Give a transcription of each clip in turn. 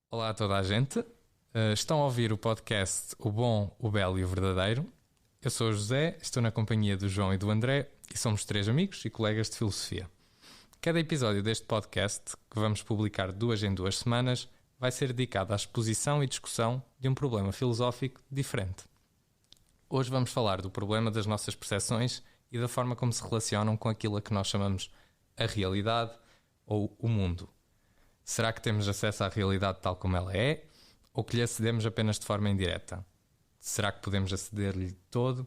Olá a toda a gente. Estão a ouvir o podcast O Bom, o Belo e o Verdadeiro. Eu sou o José, estou na companhia do João e do André e somos 3 amigos e colegas de filosofia. Cada episódio deste podcast, que vamos publicar de 2 em 2 semanas, vai ser dedicado à exposição e discussão de um problema filosófico diferente. Hoje vamos falar do problema das nossas percepções e da forma como se relacionam com aquilo a que nós chamamos a realidade ou o mundo. Será que temos acesso à realidade tal como ela é, ou que lhe acedemos apenas de forma indireta? Será que podemos aceder-lhe todo?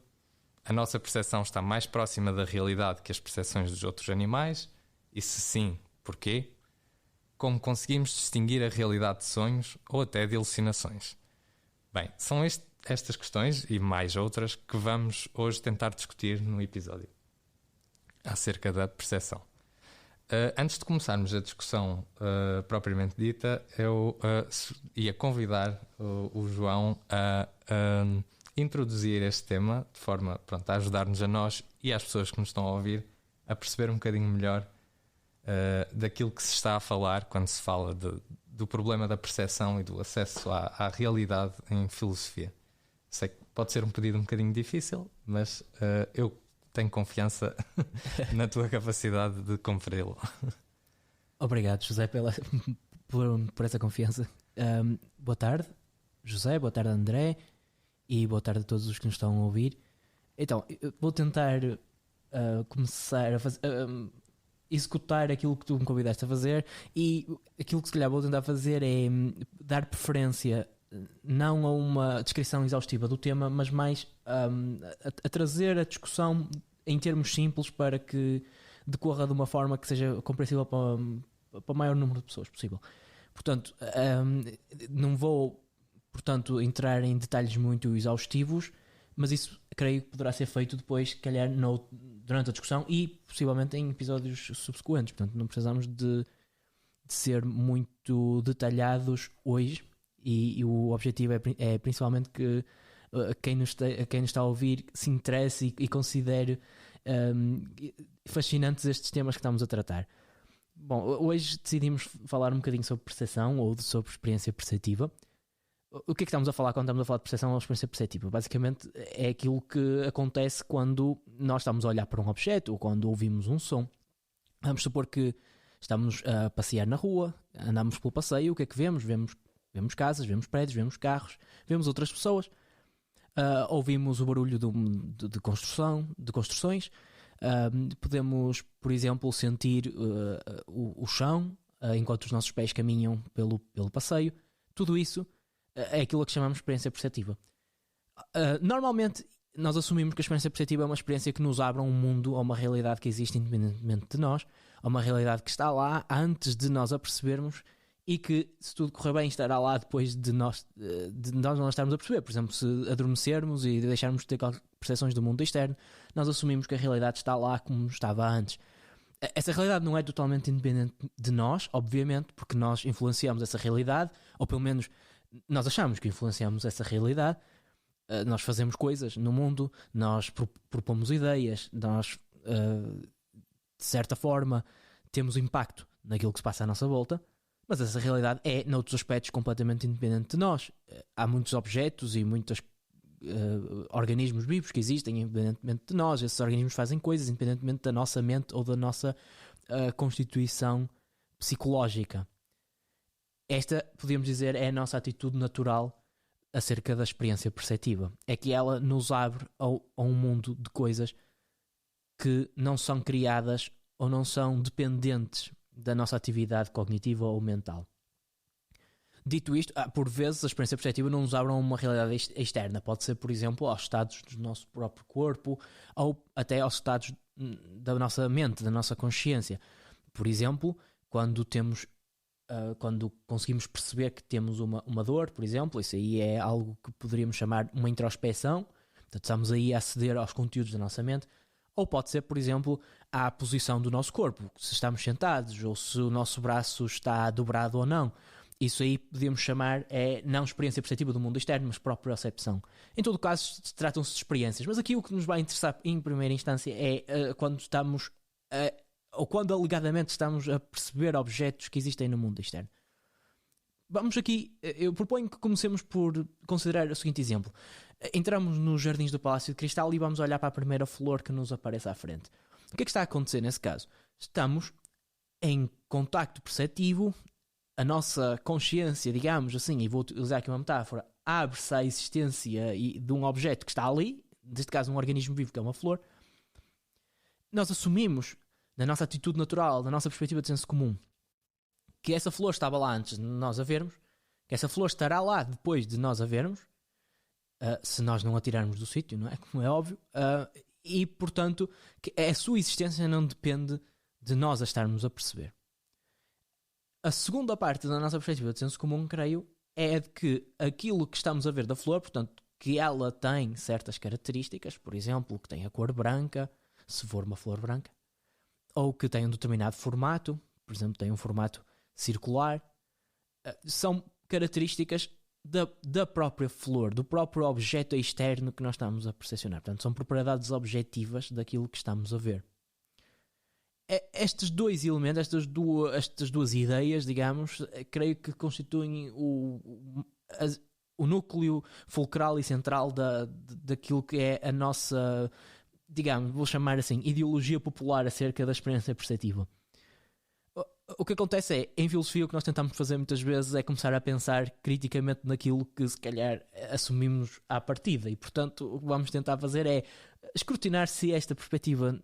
A nossa percepção está mais próxima da realidade que as percepções dos outros animais? E se sim, porquê? Como conseguimos distinguir a realidade de sonhos ou até de alucinações? Bem, são estas questões e mais outras que vamos hoje tentar discutir no episódio acerca da percepção. Antes de começarmos a discussão propriamente dita, eu ia convidar o João a introduzir este tema de forma a ajudar-nos a nós e às pessoas que nos estão a ouvir a perceber um bocadinho melhor daquilo que se está a falar quando se fala do problema da percepção e do acesso à realidade em filosofia. Sei que pode ser um pedido um bocadinho difícil, mas eu tenho confiança na tua capacidade de cumpri-lo. Obrigado, José, por essa confiança. Boa tarde, José, boa tarde, André, e boa tarde a todos os que nos estão a ouvir. Então, eu vou tentar começar a fazer, executar aquilo que tu me convidaste a fazer, e aquilo que se calhar vou tentar fazer é dar preferência não a uma descrição exaustiva do tema, mas mais a trazer a discussão em termos simples para que decorra de uma forma que seja compreensível para o maior número de pessoas possível. Portanto, não vou entrar em detalhes muito exaustivos, mas isso creio que poderá ser feito depois, se calhar, durante a discussão e possivelmente em episódios subsequentes. Portanto, não precisamos de ser muito detalhados hoje. E o objetivo é principalmente que quem nos está a ouvir se interesse e considere fascinantes estes temas que estamos a tratar. Bom, hoje decidimos falar um bocadinho sobre percepção ou sobre experiência perceptiva. O que é que estamos a falar quando estamos a falar de percepção ou experiência perceptiva? Basicamente é aquilo que acontece quando nós estamos a olhar para um objeto ou quando ouvimos um som. Vamos supor que estamos a passear na rua, andamos pelo passeio, o que é que vemos? Vemos casas, vemos prédios, vemos carros, vemos outras pessoas, ouvimos o barulho de construções, podemos, por exemplo, sentir o chão enquanto os nossos pés caminham pelo passeio. Tudo isso é aquilo que chamamos de experiência perceptiva. Normalmente nós assumimos que a experiência perceptiva é uma experiência que nos abre a um mundo ou uma realidade que existe independentemente de nós, ou uma realidade que está lá antes de nós a percebermos e que, se tudo correr bem, estará lá depois de nós não estarmos a perceber. Por exemplo, se adormecermos e deixarmos de ter percepções do mundo externo, nós assumimos que a realidade está lá como estava antes. Essa realidade não é totalmente independente de nós, obviamente, porque nós influenciamos essa realidade, ou pelo menos nós achamos que influenciamos essa realidade. Nós fazemos coisas no mundo, nós propomos ideias, nós, de certa forma, temos impacto naquilo que se passa à nossa volta. Mas essa realidade é, noutros aspectos, completamente independente de nós. Há muitos objetos e muitos organismos vivos que existem independentemente de nós. Esses organismos fazem coisas independentemente da nossa mente ou da nossa constituição psicológica. Esta, podemos dizer, é a nossa atitude natural acerca da experiência perceptiva. É que ela nos abre a um mundo de coisas que não são criadas ou não são dependentes da nossa atividade cognitiva ou mental. Dito isto, por vezes a experiência perceptiva não nos abre a uma realidade externa. Pode ser, por exemplo, aos estados do nosso próprio corpo ou até aos estados da nossa mente, da nossa consciência. Por exemplo, quando conseguimos perceber que temos uma dor, por exemplo, isso aí é algo que poderíamos chamar uma introspeção. Portanto, estamos aí a aceder aos conteúdos da nossa mente. Ou pode ser, por exemplo, à posição do nosso corpo, se estamos sentados ou se o nosso braço está dobrado ou não. Isso aí podemos chamar não experiência perceptiva do mundo externo, mas propriocepção. Em todo caso, tratam-se de experiências. Mas aqui o que nos vai interessar em primeira instância é quando estamos, ou quando alegadamente estamos a perceber objetos que existem no mundo externo. Vamos aqui, eu proponho que comecemos por considerar o seguinte exemplo. Entramos nos jardins do Palácio de Cristal e vamos olhar para a primeira flor que nos aparece à frente. O que é que está a acontecer nesse caso? Estamos em contacto perceptivo, a nossa consciência, digamos assim, e vou utilizar aqui uma metáfora, abre-se à existência de um objeto que está ali, neste caso um organismo vivo que é uma flor. Nós assumimos, na nossa atitude natural, na nossa perspectiva de senso comum, que essa flor estava lá antes de nós a vermos, que essa flor estará lá depois de nós a vermos, se nós não a tirarmos do sítio, não é? Como é óbvio, e portanto que a sua existência não depende de nós a estarmos a perceber. A segunda parte da nossa perspectiva de senso comum, creio, é de que aquilo que estamos a ver da flor, portanto, que ela tem certas características, por exemplo, que tem a cor branca, se for uma flor branca, ou que tem um determinado formato, por exemplo, tem um formato circular, são características da própria flor, do próprio objeto externo que nós estamos a percepcionar. Portanto, são propriedades objetivas daquilo que estamos a ver. Estes dois elementos, estas duas ideias, digamos, creio que constituem o núcleo fulcral e central daquilo que é a nossa, digamos, vou chamar assim, ideologia popular acerca da experiência perceptiva. O que acontece é, em filosofia, o que nós tentamos fazer muitas vezes é começar a pensar criticamente naquilo que se calhar assumimos à partida, e portanto o que vamos tentar fazer é escrutinar se esta perspectiva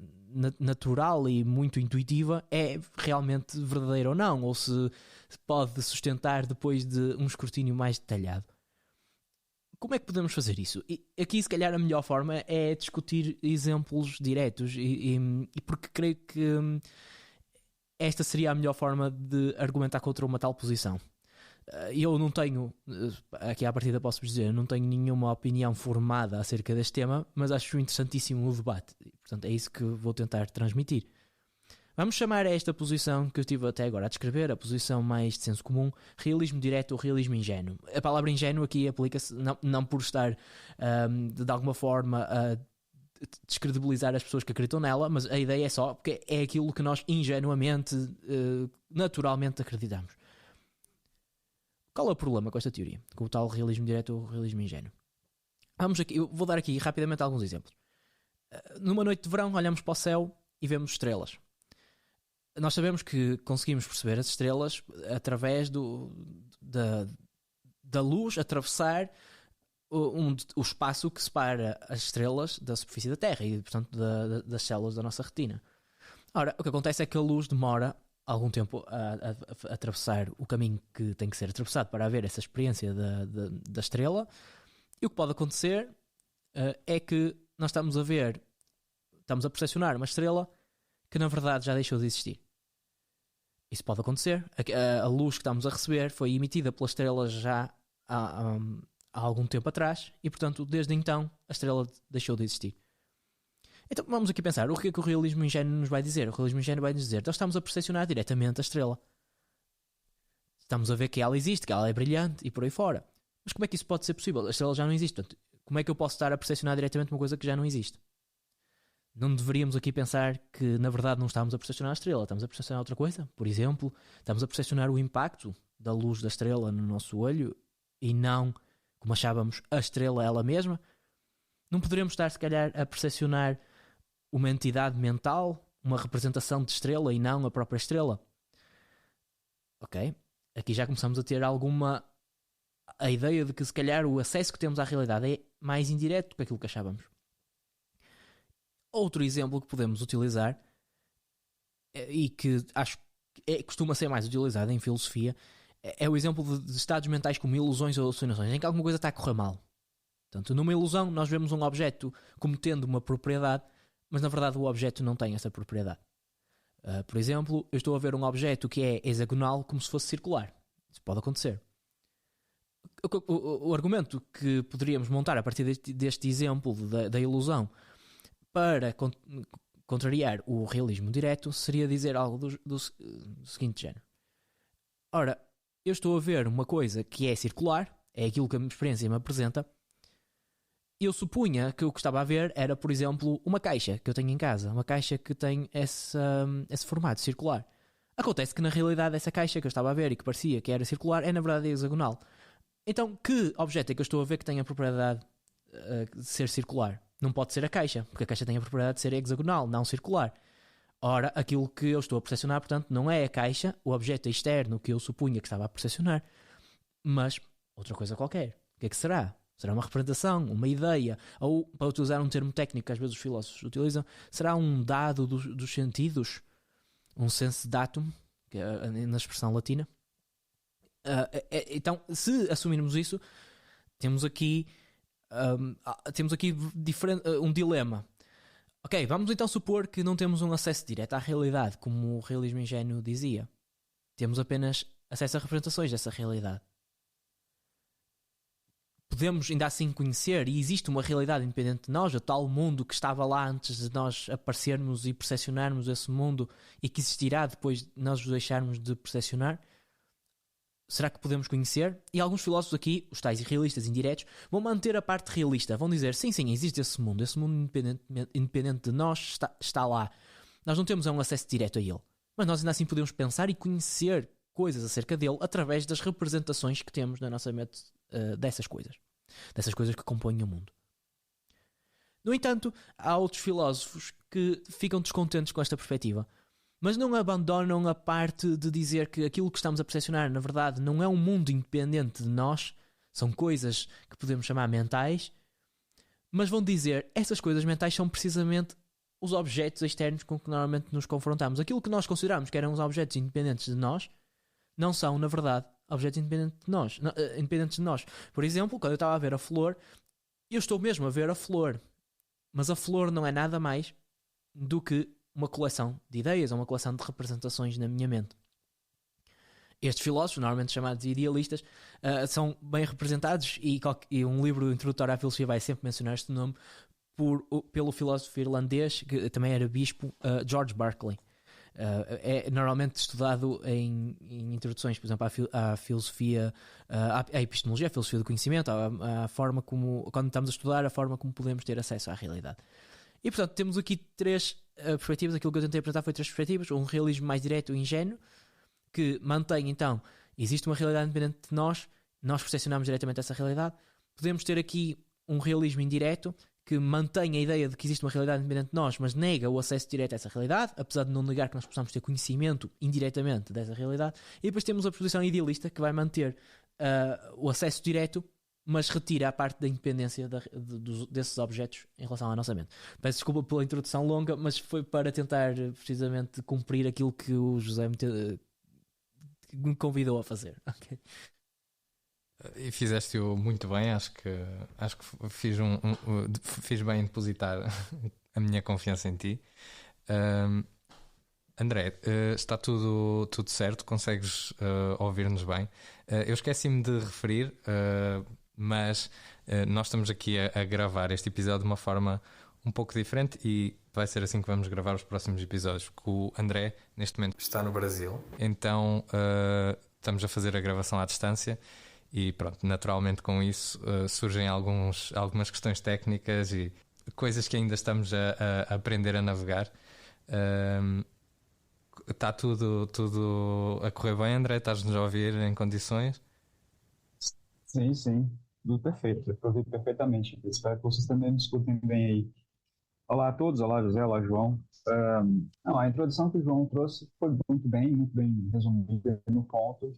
natural e muito intuitiva é realmente verdadeira ou não, ou se pode sustentar depois de um escrutínio mais detalhado. Como é que podemos fazer isso? E aqui, se calhar, a melhor forma é discutir exemplos diretos, e porque creio que esta seria a melhor forma de argumentar contra uma tal posição. Eu não tenho, aqui à partida posso-vos dizer, não tenho nenhuma opinião formada acerca deste tema, mas acho interessantíssimo o debate. Portanto, é isso que vou tentar transmitir. Vamos chamar a esta posição que eu estive até agora a descrever, a posição mais de senso comum, realismo direto ou realismo ingênuo. A palavra ingênuo aqui aplica-se não por estar de alguma forma a descredibilizar as pessoas que acreditam nela, mas a ideia é só porque é aquilo que nós ingenuamente, naturalmente acreditamos. Qual é o problema com esta teoria? Com o tal realismo direto ou realismo ingênuo? Vamos aqui, eu vou dar aqui rapidamente alguns exemplos. Numa noite de verão, olhamos para o céu e vemos estrelas. Nós sabemos que conseguimos perceber as estrelas através da luz atravessar o espaço que separa as estrelas da superfície da Terra e, portanto, das células da nossa retina. Ora, o que acontece é que a luz demora algum tempo a atravessar o caminho que tem que ser atravessado para haver essa experiência da estrela, e o que pode acontecer é que nós estamos a percepcionar uma estrela que na verdade já deixou de existir. Isso pode acontecer. A luz que estamos a receber foi emitida pela estrela já há algum tempo atrás e, portanto, desde então a estrela deixou de existir. Então vamos aqui pensar, o que é que o realismo ingênuo nos vai dizer? O realismo ingênuo vai nos dizer, nós estamos a percepcionar diretamente a estrela. Estamos a ver que ela existe, que ela é brilhante e por aí fora. Mas como é que isso pode ser possível? A estrela já não existe. Portanto, como é que eu posso estar a percepcionar diretamente uma coisa que já não existe? Não deveríamos aqui pensar que na verdade não estamos a percepcionar a estrela, estamos a percepcionar outra coisa? Por exemplo, estamos a percepcionar o impacto da luz da estrela no nosso olho e não, como achávamos, a estrela ela mesma? Não poderíamos estar, se calhar, a percepcionar uma entidade mental, uma representação de estrela e não a própria estrela? Ok? Aqui já começamos a ter a ideia de que, se calhar, o acesso que temos à realidade é mais indireto do que aquilo que achávamos. Outro exemplo que podemos utilizar, e que acho que costuma ser mais utilizado em filosofia, é o exemplo de estados mentais como ilusões ou alucinações, em que alguma coisa está a correr mal. Portanto, numa ilusão nós vemos um objeto como tendo uma propriedade, mas na verdade o objeto não tem essa propriedade. Por exemplo, eu estou a ver um objeto que é hexagonal como se fosse circular. Isso pode acontecer. O argumento que poderíamos montar a partir deste exemplo da ilusão para contrariar o realismo direto seria dizer algo do seguinte género. Ora, eu estou a ver uma coisa que é circular, é aquilo que a minha experiência me apresenta. Eu supunha que o que estava a ver era, por exemplo, uma caixa que eu tenho em casa, uma caixa que tem esse formato circular. Acontece que na realidade essa caixa que eu estava a ver e que parecia que era circular é na verdade hexagonal. Então, que objeto é que eu estou a ver que tem a propriedade de ser circular? Não pode ser a caixa, porque a caixa tem a propriedade de ser hexagonal, não circular. Ora, aquilo que eu estou a percepcionar, portanto, não é a caixa, o objeto externo que eu supunha que estava a percepcionar, mas outra coisa qualquer. O que é que será? Será uma representação, uma ideia, ou, para utilizar um termo técnico que às vezes os filósofos utilizam, será um dado dos sentidos, um sense datum, que é na expressão latina. Então, se assumirmos isso, temos aqui um dilema. Ok, vamos então supor que não temos um acesso direto à realidade, como o realismo ingênuo dizia. Temos apenas acesso a representações dessa realidade. Podemos ainda assim conhecer, e existe uma realidade independente de nós, o tal mundo que estava lá antes de nós aparecermos e percepcionarmos esse mundo e que existirá depois de nós os deixarmos de percepcionar. Será que podemos conhecer? E alguns filósofos aqui, os tais realistas indiretos, vão manter a parte realista. Vão dizer, sim, existe esse mundo independente de nós está lá. Nós não temos um acesso direto a ele. Mas nós ainda assim podemos pensar e conhecer coisas acerca dele através das representações que temos na nossa mente dessas coisas que compõem o mundo. No entanto, há outros filósofos que ficam descontentes com esta perspectiva, mas não abandonam a parte de dizer que aquilo que estamos a percepcionar, na verdade, não é um mundo independente de nós, são coisas que podemos chamar mentais, mas vão dizer essas coisas mentais são precisamente os objetos externos com que normalmente nos confrontamos. Aquilo que nós consideramos que eram os objetos independentes de nós, não são, na verdade, objetos independentes de nós. Por exemplo, quando eu estava a ver a flor, eu estou mesmo a ver a flor, mas a flor não é nada mais do que uma coleção de ideias, ou uma coleção de representações na minha mente. Estes filósofos, normalmente chamados idealistas, são bem representados, e um livro introdutório à filosofia vai sempre mencionar este nome, pelo filósofo irlandês, que também era bispo, George Berkeley. É normalmente estudado em introduções, por exemplo, à filosofia, à epistemologia, à filosofia do conhecimento, à forma como, quando estamos a estudar, a forma como podemos ter acesso à realidade. E portanto, temos aqui três perspectivas. Aquilo que eu tentei apresentar foi três perspectivas: um realismo mais direto e ingênuo, que mantém então, existe uma realidade independente de nós percepcionamos diretamente essa realidade. Podemos ter aqui um realismo indireto, que mantém a ideia de que existe uma realidade independente de nós, mas nega o acesso direto a essa realidade, apesar de não negar que nós possamos ter conhecimento indiretamente dessa realidade. E depois temos a posição idealista, que vai manter o acesso direto, mas retira a parte da independência desses objetos em relação à nossa mente. Peço desculpa pela introdução longa, mas foi para tentar precisamente cumprir aquilo que o José me convidou a fazer. Okay. E fizeste-o muito bem. Acho que fiz bem em depositar a minha confiança em ti. André, está tudo certo? Consegues ouvir-nos bem? Eu esqueci-me de referir, mas nós estamos aqui a gravar este episódio de uma forma um pouco diferente, e vai ser assim que vamos gravar os próximos episódios, porque o André neste momento está no Brasil, então estamos a fazer a gravação à distância. E pronto, naturalmente com isso surgem algumas questões técnicas e coisas que ainda estamos a aprender a navegar. Está tudo a correr bem, André? Estás-nos a ouvir em condições? Sim, tudo perfeito, eu ouvi perfeitamente. Espero que vocês também me escutem bem aí. Olá a todos, olá José, olá João. A introdução que o João trouxe foi muito bem resumida no ponto,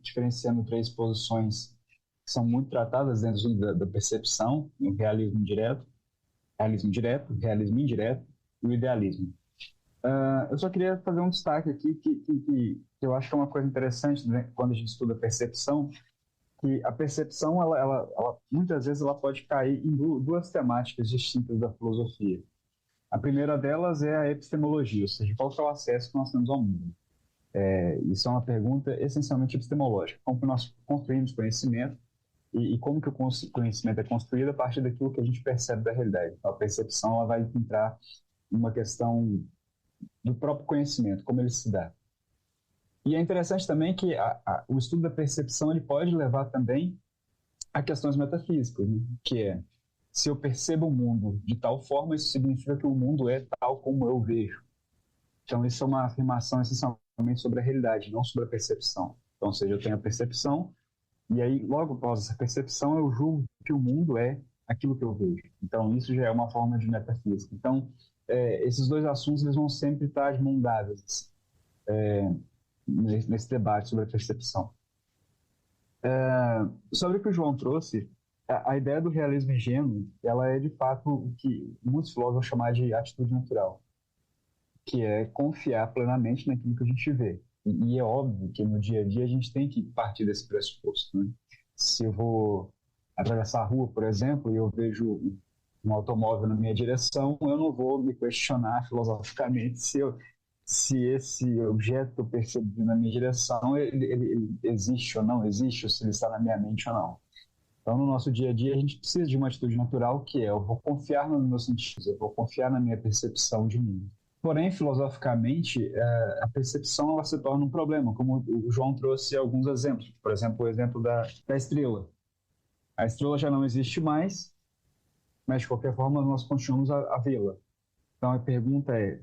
diferenciando três posições que são muito tratadas dentro da percepção: o realismo direto, realismo indireto e o idealismo. Eu só queria fazer um destaque aqui que eu acho que é uma coisa interessante, né, quando a gente estuda percepção, que a percepção, ela muitas vezes ela pode cair em duas temáticas distintas da filosofia. A primeira delas é a epistemologia, ou seja, qual que é o acesso que nós temos ao mundo. Isso é uma pergunta essencialmente epistemológica: como que nós construímos conhecimento e como que o conhecimento é construído a partir daquilo que a gente percebe da realidade. Então, a percepção ela vai entrar numa questão do próprio conhecimento, como ele se dá. E é interessante também que o estudo da percepção ele pode levar também a questões metafísicas, né? Que é, se eu percebo o mundo de tal forma, isso significa que o mundo é tal como eu vejo. Então, isso é uma afirmação essencialmente sobre a realidade, não sobre a percepção. Então, ou seja, eu tenho a percepção, e aí, logo após essa percepção, eu julgo que o mundo é aquilo que eu vejo. Então, isso já é uma forma de metafísica. Então, esses dois assuntos eles vão sempre estar de mão dadas nesse debate sobre a percepção. Sobre o que o João trouxe, a ideia do realismo ingênuo, ela é de fato o que muitos filósofos chamam de atitude natural, que é confiar plenamente naquilo que a gente vê. E é óbvio que no dia a dia a gente tem que partir desse pressuposto, né? Se eu vou atravessar a rua, por exemplo, e eu vejo um automóvel na minha direção, eu não vou me questionar filosoficamente se esse objeto que eu percebi na minha direção ele existe ou não existe, ou se ele está na minha mente ou não. Então, no nosso dia a dia, a gente precisa de uma atitude natural que é: eu vou confiar nos meus sentidos, eu vou confiar na minha percepção de mundo. Porém, filosoficamente, a percepção ela se torna um problema, como o João trouxe alguns exemplos. Por exemplo, o exemplo da estrela. A estrela já não existe mais, mas de qualquer forma nós continuamos a vê-la. Então a pergunta é,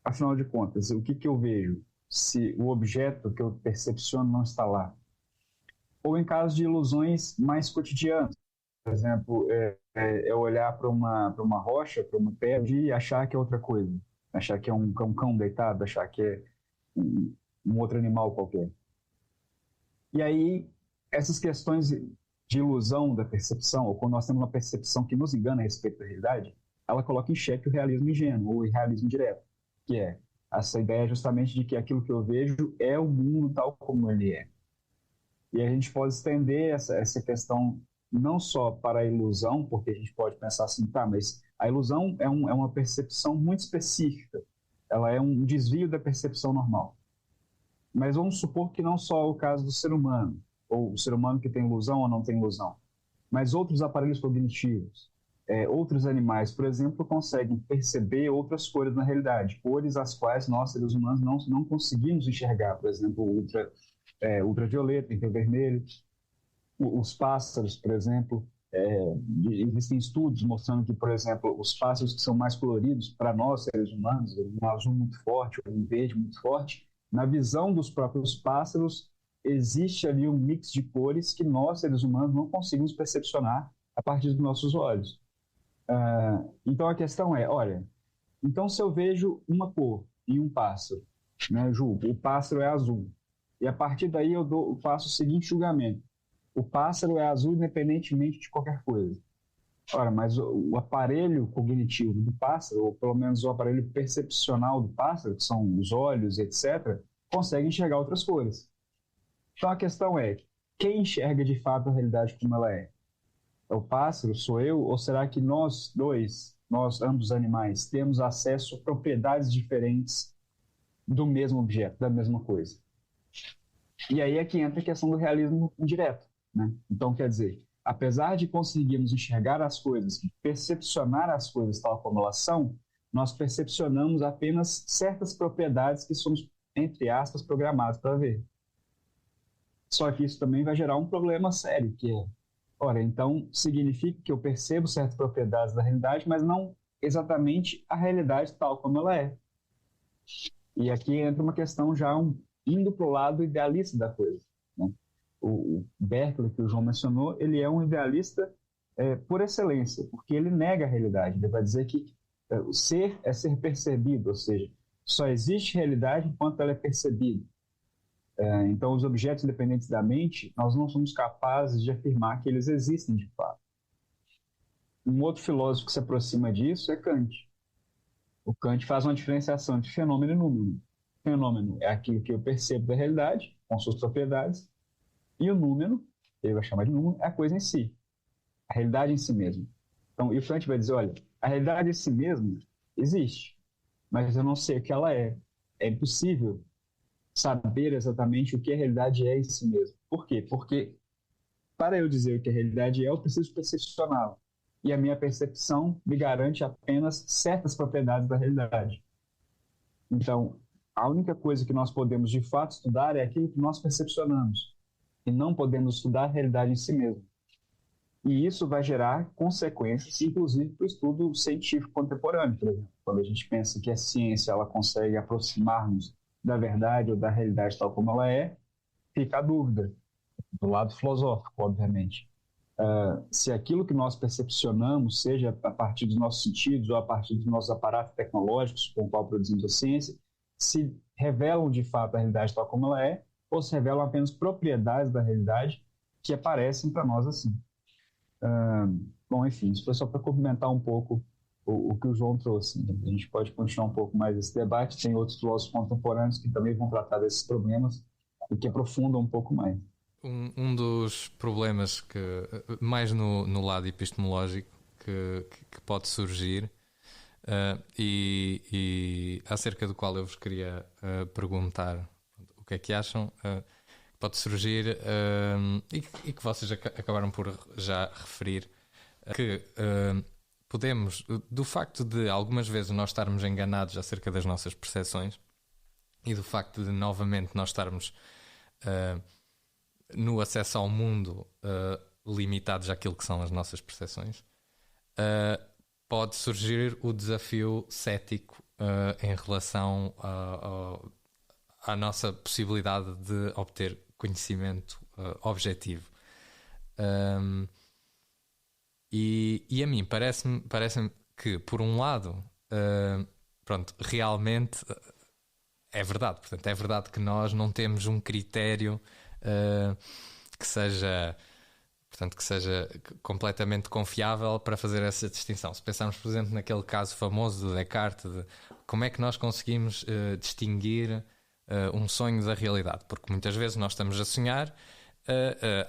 afinal de contas, o que eu vejo se o objeto que eu percepciono não está lá? Ou em caso de ilusões mais cotidianas, por exemplo, é olhar para uma rocha, para uma pedra e achar que é outra coisa. Achar que é um cão deitado, achar que é um outro animal qualquer. E aí, essas questões de ilusão da percepção, ou quando nós temos uma percepção que nos engana a respeito da realidade, ela coloca em xeque o realismo ingênuo, ou o realismo direto, que é essa ideia justamente de que aquilo que eu vejo é o mundo tal como ele é. E a gente pode estender essa questão não só para a ilusão, porque a gente pode pensar assim, tá, mas a ilusão é uma percepção muito específica, ela é um desvio da percepção normal. Mas vamos supor que não só é o caso do ser humano, ou o ser humano que tem ilusão ou não tem ilusão, mas outros aparelhos cognitivos, outros animais, por exemplo, conseguem perceber outras cores na realidade, cores as quais nós, seres humanos, não conseguimos enxergar, por exemplo, ultravioleta, infravermelho. Os pássaros, por exemplo, existem estudos mostrando que, por exemplo, os pássaros que são mais coloridos para nós, seres humanos, um azul muito forte, um verde muito forte, na visão dos próprios pássaros, existe ali um mix de cores que nós, seres humanos, não conseguimos percepcionar a partir dos nossos olhos. Então a questão é, olha, então se eu vejo uma cor em um pássaro, né, julgo, o pássaro é azul, e a partir daí eu faço o seguinte julgamento: o pássaro é azul independentemente de qualquer coisa. Ora, mas o aparelho cognitivo do pássaro, ou pelo menos o aparelho percepcional do pássaro, que são os olhos, etc., consegue enxergar outras cores. Então a questão é, quem enxerga de fato a realidade como ela é? É o pássaro, sou eu, ou será que nós dois, nós ambos animais, temos acesso a propriedades diferentes do mesmo objeto, da mesma coisa? E aí é que entra a questão do realismo indireto, né? Então, quer dizer, apesar de conseguirmos enxergar as coisas, percepcionar as coisas tal como elas são, nós percepcionamos apenas certas propriedades que somos, entre aspas, programados para ver. Só que isso também vai gerar um problema sério, que é, ora, então significa que eu percebo certas propriedades da realidade, mas não exatamente a realidade tal como ela é. E aqui entra uma questão já indo para o lado idealista da coisa, né? O Berkeley, que o João mencionou, ele é um idealista por excelência, porque ele nega a realidade. Ele vai dizer que o ser é ser percebido, ou seja, só existe realidade enquanto ela é percebida. Então, os objetos independentes da mente, nós não somos capazes de afirmar que eles existem de fato. Um outro filósofo que se aproxima disso é Kant. O Kant faz uma diferenciação entre fenômeno e número. Fenômeno é aquilo que eu percebo da realidade, com suas propriedades, e o número, ele vai chamar de número, é a coisa em si, a realidade em si mesmo. Então, e o Kant vai dizer, olha, a realidade em si mesmo existe, mas eu não sei o que ela é. É impossível saber exatamente o que a realidade é em si mesmo. Por quê? Porque para eu dizer o que a realidade é, eu preciso percepcioná-la. E a minha percepção me garante apenas certas propriedades da realidade. Então, a única coisa que nós podemos de fato estudar é aquilo que nós percepcionamos, e não podemos estudar a realidade em si mesmo. E isso vai gerar consequências, inclusive para o estudo científico contemporâneo, por exemplo. Quando a gente pensa que a ciência ela consegue aproximar-nos da verdade ou da realidade tal como ela é, fica a dúvida, do lado filosófico, obviamente. Se aquilo que nós percepcionamos, seja a partir dos nossos sentidos ou a partir dos nossos aparatos tecnológicos com o qual produzimos a ciência, se revelam de fato a realidade tal como ela é, ou se revelam apenas propriedades da realidade que aparecem para nós assim. Bom, enfim, isso foi só para complementar um pouco o que o João trouxe. A gente pode continuar um pouco mais esse debate. Tem outros filósofos contemporâneos que também vão tratar desses problemas e que aprofundam um pouco mais. Um dos problemas que, mais no lado epistemológico, que pode surgir, e acerca do qual eu vos queria perguntar o que é que acham, pode surgir, e que vocês acabaram por já referir, que podemos, do facto de algumas vezes nós estarmos enganados acerca das nossas percepções e do facto de novamente nós estarmos no acesso ao mundo limitados àquilo que são as nossas percepções, pode surgir o desafio cético em relação à nossa possibilidade de obter conhecimento objetivo. E a mim parece-me que, por um lado, pronto, realmente é verdade. Portanto, é verdade que nós não temos um critério que seja completamente confiável para fazer essa distinção. Se pensarmos, por exemplo, naquele caso famoso do Descartes, de como é que nós conseguimos distinguir um sonho da realidade, porque muitas vezes nós estamos a sonhar,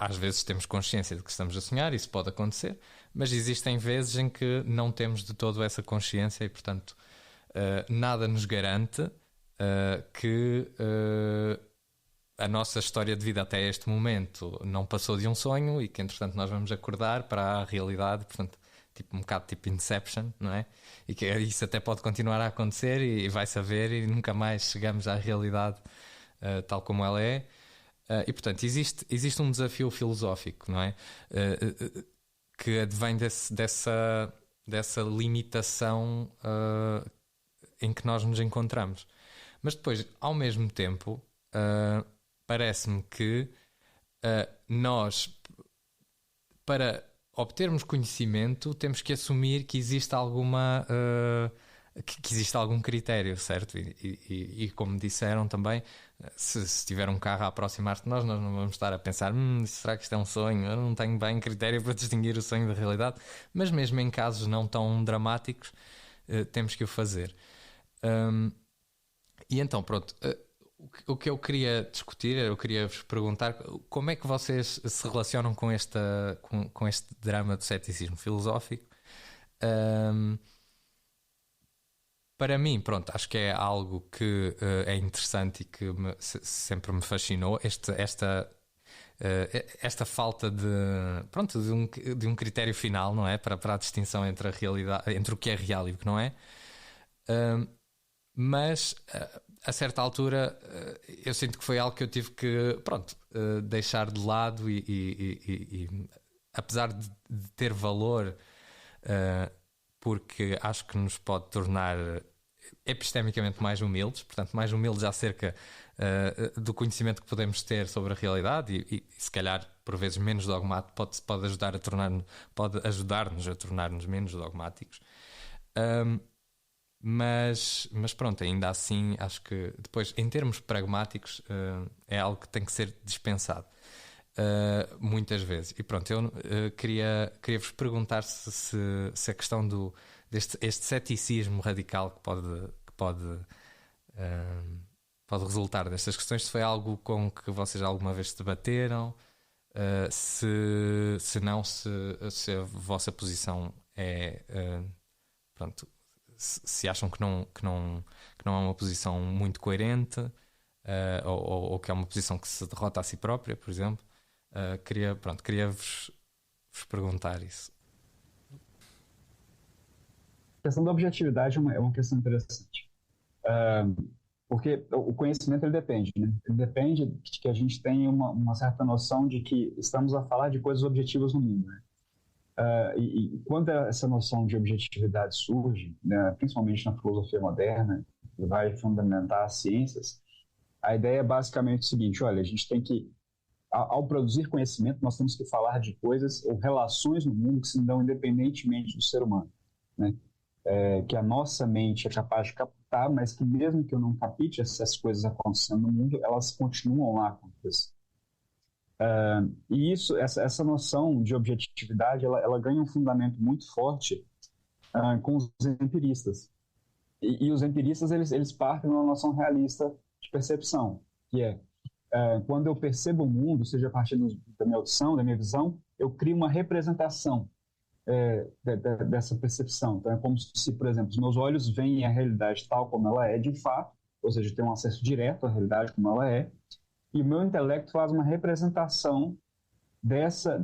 às vezes temos consciência de que estamos a sonhar, isso pode acontecer, mas existem vezes em que não temos de todo essa consciência e, portanto, nada nos garante que a nossa história de vida até este momento não passou de um sonho e que, entretanto, nós vamos acordar para a realidade, portanto, um bocado tipo Inception, não é? E que isso até pode continuar a acontecer e vai saber e nunca mais chegamos à realidade tal como ela é. E, portanto, existe um desafio filosófico, não é? Que advém dessa limitação em que nós nos encontramos. Mas depois, ao mesmo tempo, parece-me que nós, para obtermos conhecimento, temos que assumir que existe que existe algum critério, certo? E como disseram também, se tiver um carro a aproximar-se de nós não vamos estar a pensar, será que isto é um sonho? Eu não tenho bem critério para distinguir o sonho da realidade. Mas mesmo em casos não tão dramáticos, temos que o fazer. E então, pronto, o que eu queria discutir, eu queria vos perguntar como é que vocês se relacionam com este drama do ceticismo filosófico. Para mim, pronto, acho que é algo que é interessante e que sempre me fascinou, esta falta de um critério final, não é? Para a distinção entre a realidade, entre o que é real e o que não é. Mas a certa altura eu sinto que foi algo que eu tive que, pronto, deixar de lado e apesar de ter valor, porque acho que nos pode tornar epistemicamente mais humildes, portanto mais humildes acerca do conhecimento que podemos ter sobre a realidade e se calhar por vezes menos dogmático, pode ajudar-nos a tornar-nos menos dogmáticos. Mas pronto, ainda assim acho que depois em termos pragmáticos é algo que tem que ser dispensado muitas vezes. E pronto, eu queria vos perguntar se a questão este ceticismo radical que pode resultar destas questões, se foi algo com que vocês alguma vez se debateram, se a vossa posição é pronto, se acham que não é uma posição muito coerente, ou que é uma posição que se derrota a si própria, por exemplo. Queria vos perguntar isso. A questão da objetividade é uma questão interessante. Porque o conhecimento ele depende, né? Ele depende de que a gente tenha uma certa noção de que estamos a falar de coisas objetivas no mundo, né? E quando essa noção de objetividade surge, né, principalmente na filosofia moderna, que vai fundamentar as ciências, a ideia é basicamente o seguinte: olha, a gente tem que, ao produzir conhecimento, nós temos que falar de coisas ou relações no mundo que se dão independentemente do ser humano, né? Que a nossa mente é capaz de captar, mas que mesmo que eu não capte essas coisas acontecendo no mundo, elas continuam lá acontecendo. E essa noção de objetividade, ela ganha um fundamento muito forte com os empiristas. E os empiristas, eles partem de uma noção realista de percepção, que é, quando eu percebo o mundo, seja a partir da minha audição, da minha visão, eu crio uma representação dessa percepção. Então, é como se, por exemplo, os meus olhos veem a realidade tal como ela é de fato, ou seja, eu tenho um acesso direto à realidade como ela é, e o meu intelecto faz uma representação dessa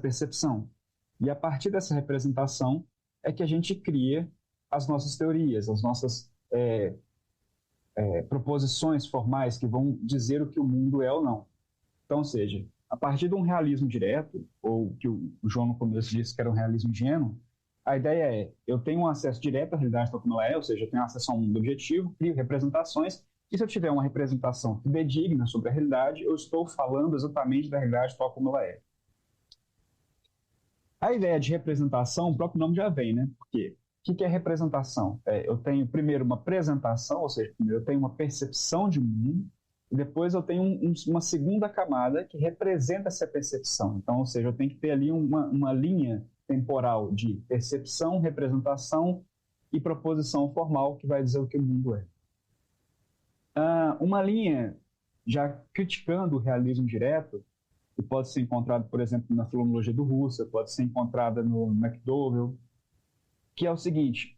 percepção. E a partir dessa representação é que a gente cria as nossas teorias, as nossas proposições formais que vão dizer o que o mundo é ou não. Então, ou seja, a partir de um realismo direto, ou que o João no começo disse que era um realismo ingênuo, a ideia é, eu tenho um acesso direto à realidade tal como ela é, ou seja, eu tenho acesso a um mundo objetivo, crio representações, e se eu tiver uma representação fidedigna sobre a realidade, eu estou falando exatamente da realidade tal como ela é. A ideia de representação, o próprio nome já vem, né? Por quê? O que é representação? Eu tenho primeiro uma apresentação, ou seja, primeiro eu tenho uma percepção de mundo, e depois eu tenho uma segunda camada que representa essa percepção. Então, ou seja, eu tenho que ter ali uma linha temporal de percepção, representação e proposição formal que vai dizer o que o mundo é. Uma linha já criticando o realismo direto, que pode ser encontrada, por exemplo, na filologia do Husserl, pode ser encontrada no McDowell, que é o seguinte: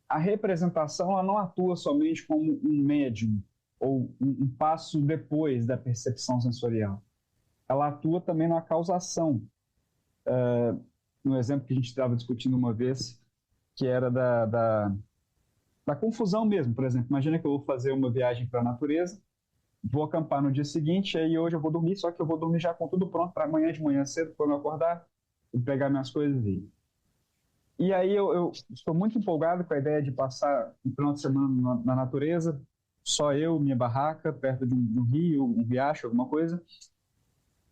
a representação ela não atua somente como um médium ou um passo depois da percepção sensorial. Ela atua também na causação. No exemplo que a gente estava discutindo uma vez, que era da confusão mesmo. Por exemplo, imagina que eu vou fazer uma viagem para a natureza, vou acampar no dia seguinte, aí hoje eu vou dormir, só que eu vou dormir já com tudo pronto para amanhã de manhã cedo, quando eu acordar, e pegar minhas coisas e ir. E aí eu estou muito empolgado com a ideia de passar um final de semana na natureza, só eu, minha barraca, perto de um rio, um riacho, alguma coisa.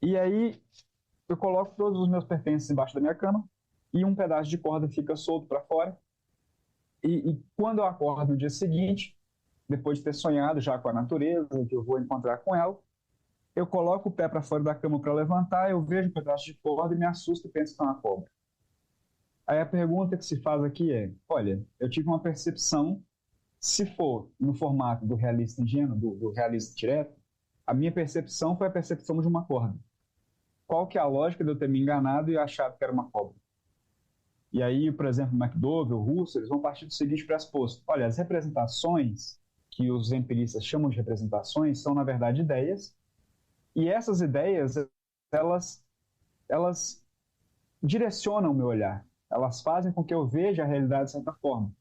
E aí eu coloco todos os meus pertences embaixo da minha cama e um pedaço de corda fica solto para fora. E quando eu acordo no dia seguinte, depois de ter sonhado já com a natureza, que eu vou encontrar com ela, eu coloco o pé para fora da cama para levantar, eu vejo um pedaço de corda e me assusto e penso que é uma cobra. Aí a pergunta que se faz aqui é, olha, eu tive uma percepção, se for no formato do realista ingênuo, do realista direto, a minha percepção foi a percepção de uma corda. Qual que é a lógica de eu ter me enganado e achado que era uma cobra? E aí, por exemplo, McDowell, Husserl, eles vão partir do seguinte pressuposto: olha, as representações que os empiristas chamam de representações são, na verdade, ideias, e essas ideias, elas direcionam o meu olhar, elas fazem com que eu veja a realidade de certa forma.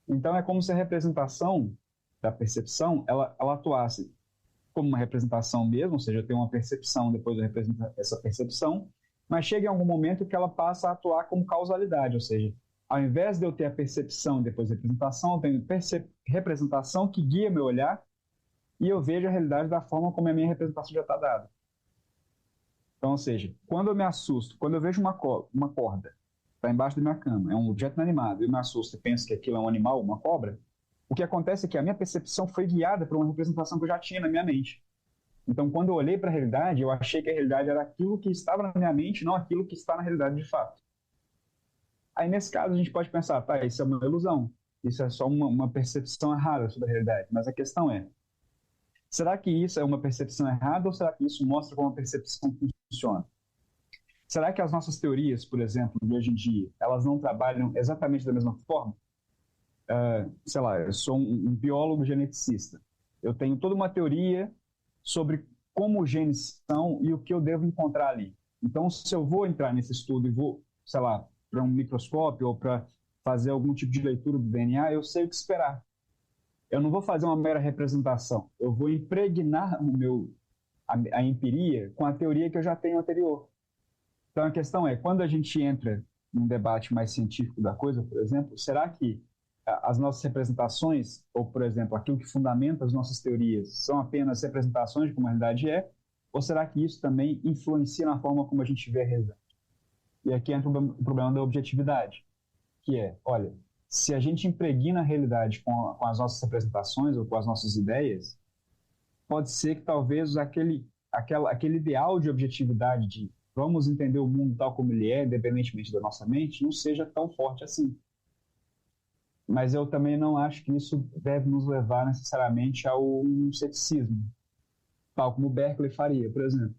Então, é como se a representação da percepção, ela atuasse como uma representação mesmo, ou seja, eu tenho uma percepção, depois eu represento essa percepção, mas chega em algum momento que ela passa a atuar como causalidade, ou seja, ao invés de eu ter a percepção e depois a representação, eu tenho representação que guia meu olhar e eu vejo a realidade da forma como a minha representação já está dada. Então, ou seja, quando eu me assusto, quando eu vejo uma corda, está embaixo da minha cama, é um objeto inanimado, eu me assusto e penso que aquilo é um animal, uma cobra, o que acontece é que a minha percepção foi guiada por uma representação que eu já tinha na minha mente. Então, quando eu olhei para a realidade, eu achei que a realidade era aquilo que estava na minha mente, não aquilo que está na realidade de fato. Aí, nesse caso, a gente pode pensar, tá, isso é uma ilusão, isso é só uma percepção errada sobre a realidade. Mas a questão é, será que isso é uma percepção errada ou será que isso mostra como a percepção funciona? Será que as nossas teorias, por exemplo, de hoje em dia, elas não trabalham exatamente da mesma forma? Sei lá, eu sou um biólogo geneticista. Eu tenho toda uma teoria sobre como os genes são e o que eu devo encontrar ali. Então, se eu vou entrar nesse estudo e vou, sei lá, para um microscópio ou para fazer algum tipo de leitura do DNA, eu sei o que esperar. eu não vou fazer uma mera representação, eu vou impregnar a empiria com a teoria que eu já tenho anterior. Então a questão é, quando a gente entra num debate mais científico da coisa, por exemplo, será que as nossas representações, ou por exemplo, aquilo que fundamenta as nossas teorias, são apenas representações de como a realidade é, ou será que isso também influencia na forma como a gente vê a realidade? E aqui entra o problema da objetividade, que é, olha, se a gente impregna a realidade com as nossas representações ou com as nossas ideias, pode ser que talvez aquele ideal de objetividade de vamos entender o mundo tal como ele é, independentemente da nossa mente, não seja tão forte assim. Mas eu também não acho que isso deve nos levar necessariamente ao ceticismo, tal como Berkeley faria, por exemplo,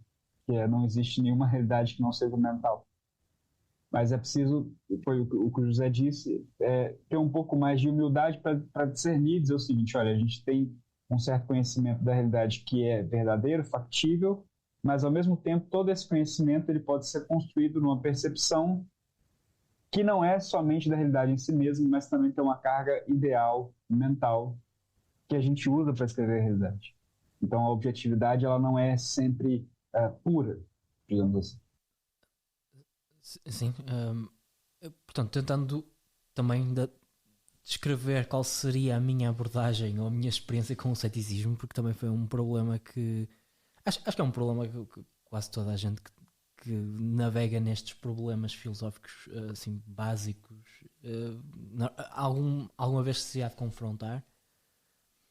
que não existe nenhuma realidade que não seja mental. Mas é preciso, foi o que o José disse, ter um pouco mais de humildade para discernir e dizer o seguinte, olha, a gente tem um certo conhecimento da realidade que é verdadeiro, factível, mas ao mesmo tempo todo esse conhecimento ele pode ser construído numa percepção que não é somente da realidade em si mesmo, mas também tem uma carga ideal, mental, que a gente usa para escrever a realidade. Então a objetividade ela não é sempre pura, digamos assim. Sim, portanto, tentando também descrever qual seria a minha abordagem ou a minha experiência com o ceticismo, porque também foi um problema que acho que é um problema que quase toda a gente que navega nestes problemas filosóficos assim básicos alguma vez se há de confrontar,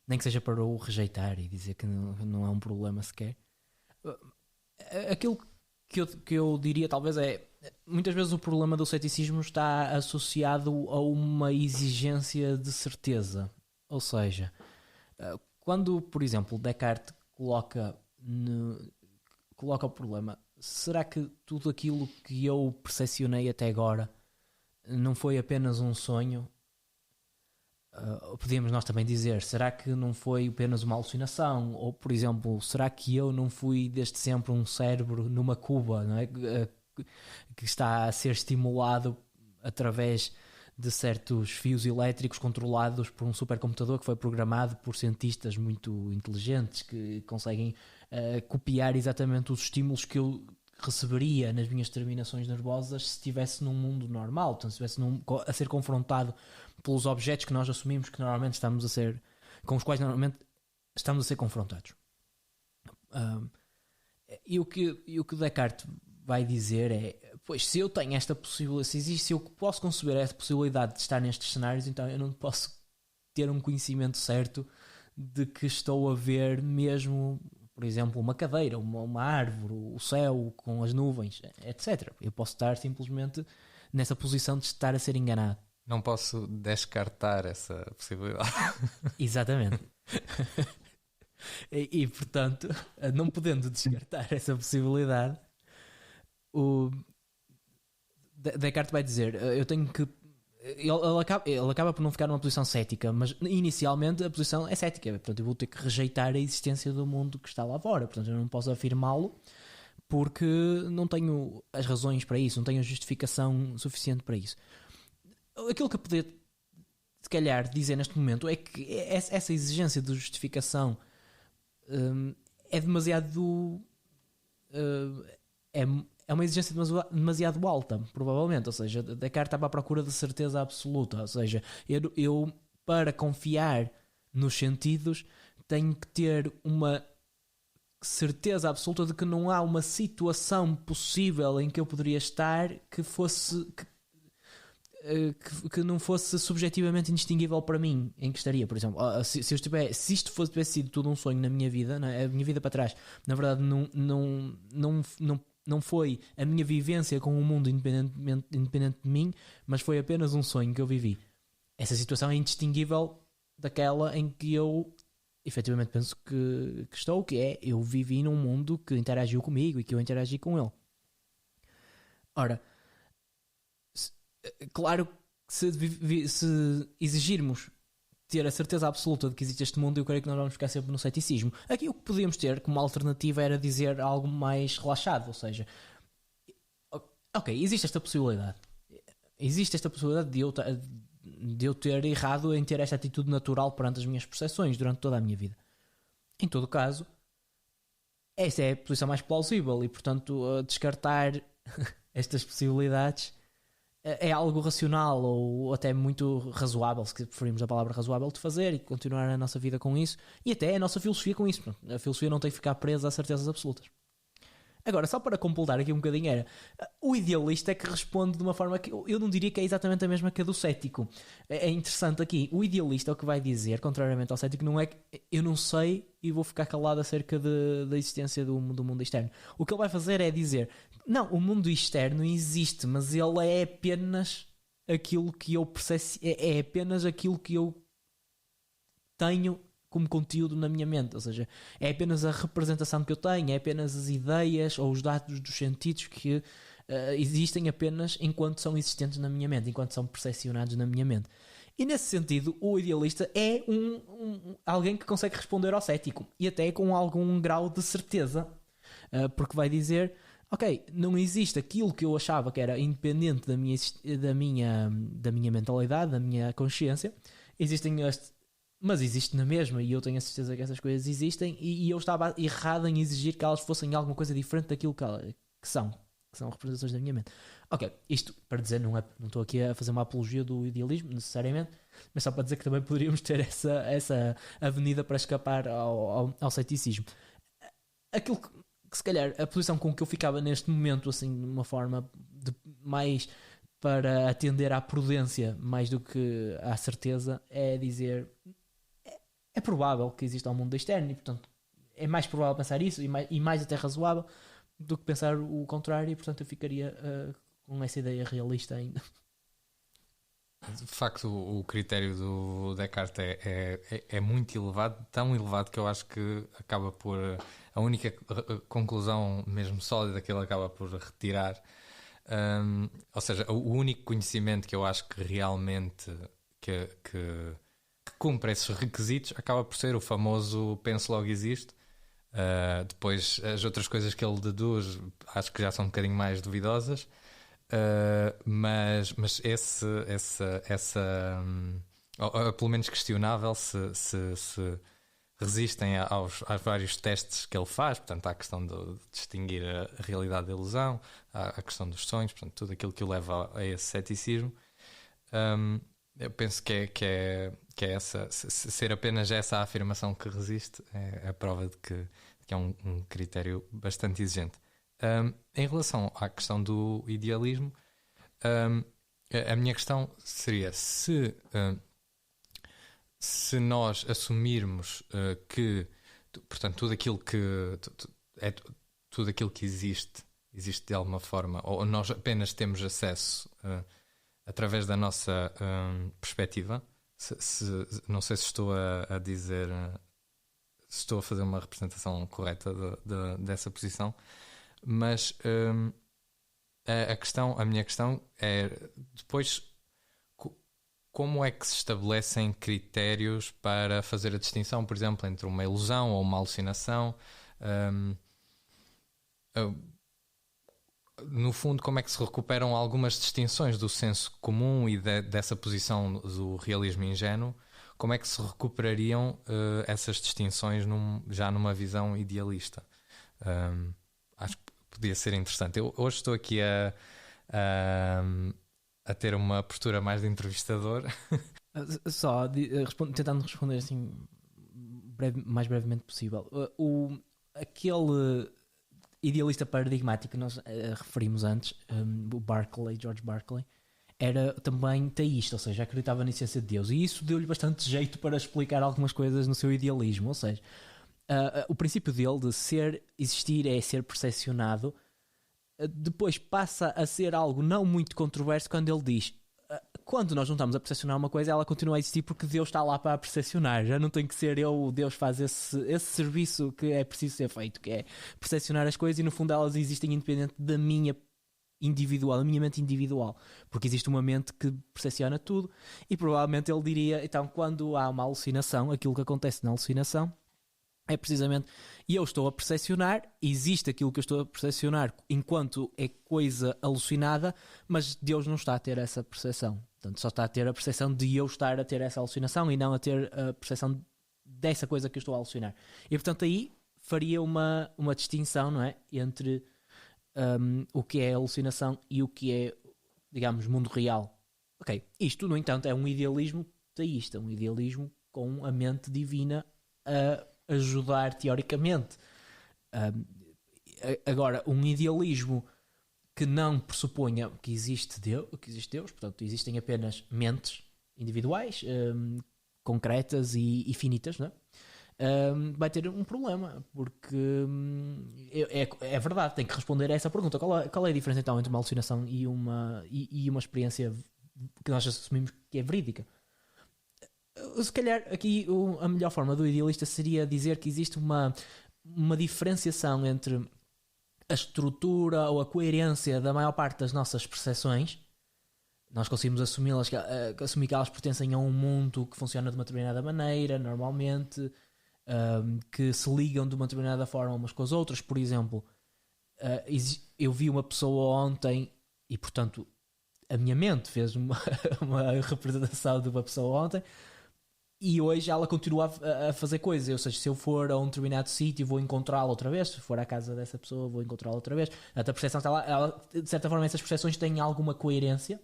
nem que seja para o rejeitar e dizer que não é um problema sequer. Aquilo que eu diria talvez é, muitas vezes o problema do ceticismo está associado a uma exigência de certeza. Ou seja, quando, por exemplo, Descartes coloca o problema, será que tudo aquilo que eu percepcionei até agora não foi apenas um sonho? Podíamos nós também dizer, será que não foi apenas uma alucinação? Ou, por exemplo, será que eu não fui desde sempre um cérebro numa cuba, não é? Que está a ser estimulado através de certos fios elétricos controlados por um supercomputador que foi programado por cientistas muito inteligentes que conseguem copiar exatamente os estímulos que eu receberia nas minhas terminações nervosas se estivesse num mundo normal, então, se estivesse a ser confrontado pelos objetos que nós assumimos que normalmente estamos a ser, com os quais normalmente estamos a ser confrontados. E o que Descartes vai dizer é, pois se eu tenho esta possibilidade, se eu posso conceber esta possibilidade de estar nestes cenários, então eu não posso ter um conhecimento certo de que estou a ver mesmo, por exemplo, uma cadeira, uma árvore, o céu com as nuvens, etc. Eu posso estar simplesmente nessa posição de estar a ser enganado. Não posso descartar essa possibilidade. Exatamente. E portanto, não podendo descartar essa possibilidade, o Descartes vai dizer, eu tenho que... Ele acaba por não ficar numa posição cética, mas inicialmente a posição é cética, portanto eu vou ter que rejeitar a existência do mundo que está lá fora, portanto eu não posso afirmá-lo porque não tenho as razões para isso, não tenho a justificação suficiente para isso. Aquilo que eu poderia se calhar dizer neste momento é que essa exigência de justificação é demasiado é uma exigência demasiado alta, provavelmente. Ou seja, Descartes estava à procura de certeza absoluta. Ou seja, eu para confiar nos sentidos tenho que ter uma certeza absoluta de que não há uma situação possível em que eu poderia estar que fosse que não fosse subjetivamente indistinguível para mim, em que estaria, por exemplo, se isto tivesse sido tudo um sonho na minha vida, né? A minha vida para trás, na verdade não foi a minha vivência com o mundo independente de mim, mas foi apenas um sonho que eu vivi. Essa situação é indistinguível daquela em que eu efetivamente penso que estou, que é, eu vivi num mundo que interagiu comigo e que eu interagi com ele. Ora, claro que se exigirmos ter a certeza absoluta de que existe este mundo, eu creio que nós vamos ficar sempre no ceticismo. Aqui o que podíamos ter como alternativa era dizer algo mais relaxado, ou seja, ok, existe esta possibilidade de eu de eu ter errado em ter esta atitude natural perante as minhas percepções durante toda a minha vida. Em todo caso, essa é a posição mais plausível e, portanto, descartar estas possibilidades é algo racional ou até muito razoável, se preferimos a palavra razoável, de fazer e continuar a nossa vida com isso, e até a nossa filosofia com isso. A filosofia não tem que ficar presa a certezas absolutas. Agora, só para completar aqui um bocadinho, o idealista é que responde de uma forma que eu não diria que é exatamente a mesma que a do cético. É interessante aqui, o idealista é o que vai dizer, contrariamente ao cético, não é que eu não sei e vou ficar calado acerca da existência do mundo externo. O que ele vai fazer é dizer, não, o mundo externo existe, mas ele é apenas aquilo que eu processo, é apenas aquilo que eu tenho como conteúdo na minha mente, ou seja, é apenas a representação que eu tenho, é apenas as ideias ou os dados dos sentidos que existem apenas enquanto são existentes na minha mente, enquanto são percepcionados na minha mente. E nesse sentido, o idealista é alguém que consegue responder ao cético e até com algum grau de certeza, porque vai dizer, ok, não existe aquilo que eu achava que era independente da minha mentalidade, da minha consciência, mas existe na mesma e eu tenho a certeza que essas coisas existem e eu estava errado em exigir que elas fossem alguma coisa diferente daquilo que são representações da minha mente. Ok, isto para dizer, não estou aqui a fazer uma apologia do idealismo necessariamente, mas só para dizer que também poderíamos ter essa avenida para escapar ao ceticismo. Aquilo que se calhar a posição com que eu ficava neste momento, assim, de uma forma mais para atender à prudência mais do que à certeza, é dizer, é provável que exista um mundo externo e, portanto, é mais provável pensar isso e mais até razoável do que pensar o contrário, e, portanto, eu ficaria com essa ideia realista ainda. De facto, o critério do Descartes é muito elevado, tão elevado que eu acho que acaba por... A única conclusão mesmo sólida que ele acaba por retirar, ou seja, o único conhecimento que eu acho que realmente que cumpre esses requisitos acaba por ser o famoso penso logo existe. Depois as outras coisas que ele deduz acho que já são um bocadinho mais duvidosas, mas ou pelo menos questionável se resistem aos vários testes que ele faz. Portanto, há a questão de distinguir a realidade da ilusão, há a questão dos sonhos, portanto, tudo aquilo que o leva a esse ceticismo. Eu penso que é essa, ser apenas essa a afirmação que resiste é a prova de que é um critério bastante exigente. Em relação à questão do idealismo, a minha questão seria se nós assumirmos que, portanto, tudo aquilo que existe de alguma forma, ou nós apenas temos acesso através da nossa perspectiva. Não sei se estou a dizer, se estou a fazer uma representação correta dessa posição, mas a minha questão é depois como é que se estabelecem critérios para fazer a distinção, por exemplo, entre uma ilusão ou uma alucinação. No fundo, como é que se recuperam algumas distinções do senso comum e dessa posição do realismo ingênuo? Como é que se recuperariam essas distinções já numa visão idealista? Acho que podia ser interessante. Eu hoje estou aqui a ter uma postura mais de entrevistador. Só tentando responder assim mais brevemente possível. Aquele idealista paradigmático que nós referimos antes, o George Berkeley, era também teísta, ou seja, acreditava na existência de Deus, e isso deu-lhe bastante jeito para explicar algumas coisas no seu idealismo. Ou seja, o princípio dele de existir é ser percepcionado, depois passa a ser algo não muito controverso quando ele diz: quando nós não estamos a percepcionar uma coisa, ela continua a existir porque Deus está lá para a percepcionar. Já não tem que ser Deus faz esse serviço que é preciso ser feito, que é percepcionar as coisas, e no fundo elas existem independente da minha mente individual, porque existe uma mente que percepciona tudo. E provavelmente ele diria, então, quando há uma alucinação, aquilo que acontece na alucinação é precisamente, e eu estou a percepcionar, existe aquilo que eu estou a percepcionar enquanto é coisa alucinada, mas Deus não está a ter essa percepção. Portanto, só está a ter a percepção de eu estar a ter essa alucinação e não a ter a percepção dessa coisa que eu estou a alucinar. E portanto aí faria uma distinção, não é? Entre o que é alucinação e o que é, digamos, mundo real. Ok, isto, no entanto, é um idealismo teísta, um idealismo com a mente divina a ajudar teoricamente. Agora, um idealismo que não pressuponha que existe Deus, portanto, existem apenas mentes individuais, concretas e finitas, não é? Vai ter um problema, porque é verdade, tem que responder a essa pergunta. Qual é a diferença então entre uma alucinação e uma experiência que nós assumimos que é verídica? Se calhar aqui a melhor forma do idealista seria dizer que existe uma diferenciação entre a estrutura ou a coerência da maior parte das nossas percepções. Nós conseguimos assumir que elas pertencem a um mundo que funciona de uma determinada maneira, normalmente, que se ligam de uma determinada forma umas com as outras. Por exemplo, eu vi uma pessoa ontem e, portanto, a minha mente fez uma representação de uma pessoa ontem, e hoje ela continua a fazer coisas. Ou seja, se eu for a um determinado sítio vou encontrá-la outra vez, se for à casa dessa pessoa vou encontrá-la outra vez. A percepção está lá, de certa forma essas percepções têm alguma coerência,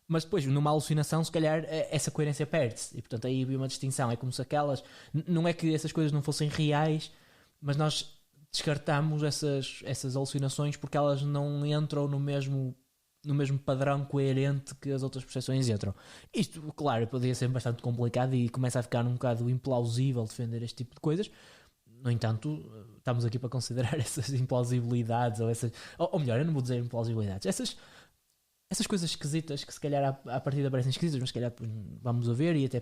mas depois numa alucinação se calhar essa coerência perde-se, e portanto aí havia uma distinção. É como se aquelas, não é que essas coisas não fossem reais, mas nós descartamos essas alucinações porque elas não entram no mesmo padrão coerente que as outras percepções entram. Isto, claro, poderia ser bastante complicado e começa a ficar um bocado implausível defender este tipo de coisas. No entanto, estamos aqui para considerar essas implausibilidades, ou melhor, eu não vou dizer implausibilidades, essas coisas esquisitas que se calhar à partida parecem esquisitas, mas se calhar vamos a ver e até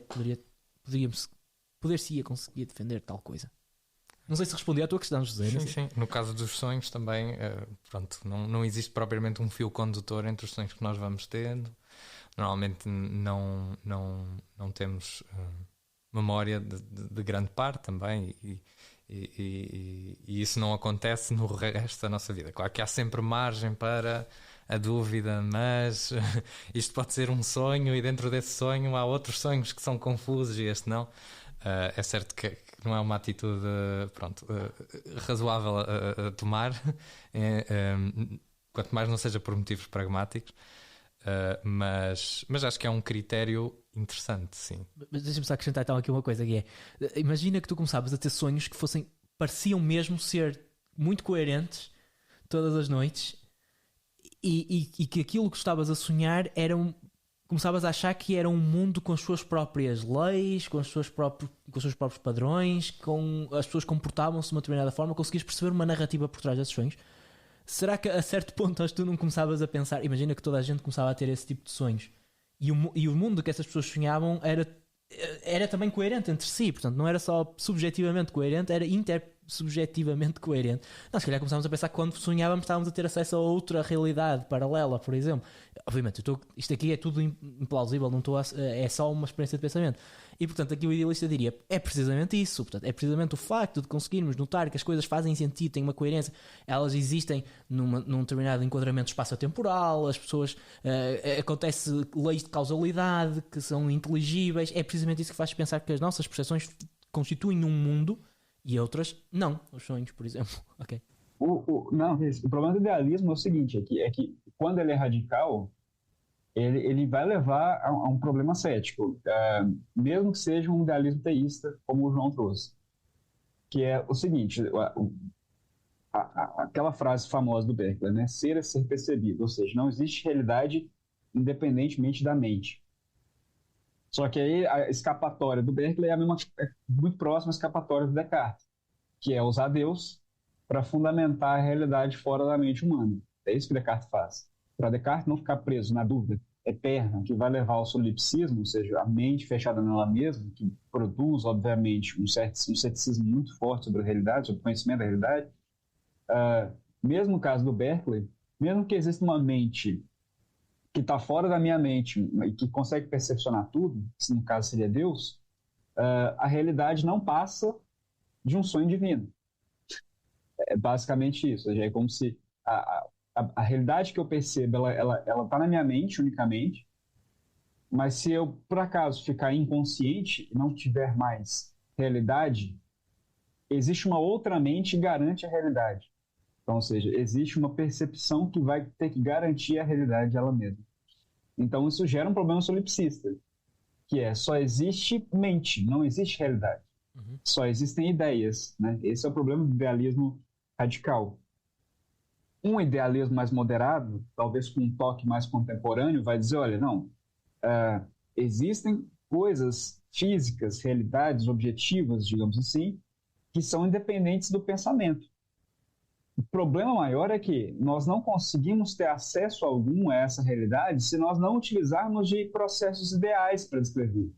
poder-se-ia conseguir defender tal coisa. Não sei se respondi à tua questão, José. Sim. No caso dos sonhos também, pronto, não existe propriamente um fio condutor entre os sonhos que nós vamos tendo. Normalmente não temos memória de grande parte também, e isso não acontece no resto da nossa vida. Claro que há sempre margem para a dúvida, mas isto pode ser um sonho e dentro desse sonho há outros sonhos que são confusos e este não. É certo que não é uma atitude razoável a tomar, quanto mais não seja por motivos pragmáticos, mas acho que é um critério interessante, sim. Mas deixa-me só acrescentar então aqui uma coisa, que é: imagina que tu começavas a ter sonhos que pareciam mesmo ser muito coerentes todas as noites, e que aquilo que estavas a sonhar começavas a achar que era um mundo com as suas próprias leis, com os seus próprios padrões, as pessoas comportavam-se de uma determinada forma, conseguias perceber uma narrativa por trás desses sonhos. Será que a certo ponto tu não começavas a pensar, imagina que toda a gente começava a ter esse tipo de sonhos, e o mundo que essas pessoas sonhavam era também coerente entre si, portanto não era só subjetivamente coerente, era intersubjetivamente coerente. Nós se calhar começámos a pensar que quando sonhávamos estávamos a ter acesso a outra realidade paralela, por exemplo. Obviamente, isto aqui é tudo implausível, é só uma experiência de pensamento. E portanto aqui o idealista diria, é precisamente isso, portanto, é precisamente o facto de conseguirmos notar que as coisas fazem sentido, têm uma coerência, elas existem num determinado enquadramento espaço-temporal, as pessoas, acontece leis de causalidade que são inteligíveis. É precisamente isso que faz pensar que as nossas percepções constituem um mundo e outras não, os sonhos, por exemplo. Ok. Não, o problema do idealismo é o seguinte, é que quando ele é radical, ele vai levar a um problema cético, mesmo que seja um idealismo teísta, como o João trouxe, que é o seguinte: aquela frase famosa do Berkeley, né? Ser é ser percebido, ou seja, não existe realidade independentemente da mente. Só que aí a escapatória do Berkeley é muito próxima à escapatória do Descartes, que é usar Deus para fundamentar a realidade fora da mente humana. É isso que Descartes faz. Para Descartes não ficar preso na dúvida eterna que vai levar ao solipsismo, ou seja, a mente fechada nela mesma, que produz, obviamente, um ceticismo muito forte sobre a realidade, sobre o conhecimento da realidade. Mesmo no caso do Berkeley, mesmo que exista uma mente que está fora da minha mente e que consegue percepcionar tudo, se no caso seria Deus, a realidade não passa de um sonho divino. É basicamente isso. É como se a realidade que eu percebo, ela tá na minha mente unicamente, mas se eu, por acaso, ficar inconsciente e não tiver mais realidade, existe uma outra mente que garante a realidade. Então, ou seja, existe uma percepção que vai ter que garantir a realidade dela mesma. Então, isso gera um problema solipsista, que é só existe mente, não existe realidade. Só existem ideias, né? Esse é o problema do idealismo radical. Um idealismo mais moderado, talvez com um toque mais contemporâneo, vai dizer, olha, não, existem coisas físicas, realidades objetivas, digamos assim, que são independentes do pensamento. O problema maior é que nós não conseguimos ter acesso algum a essa realidade se nós não utilizarmos de processos ideais para descrever.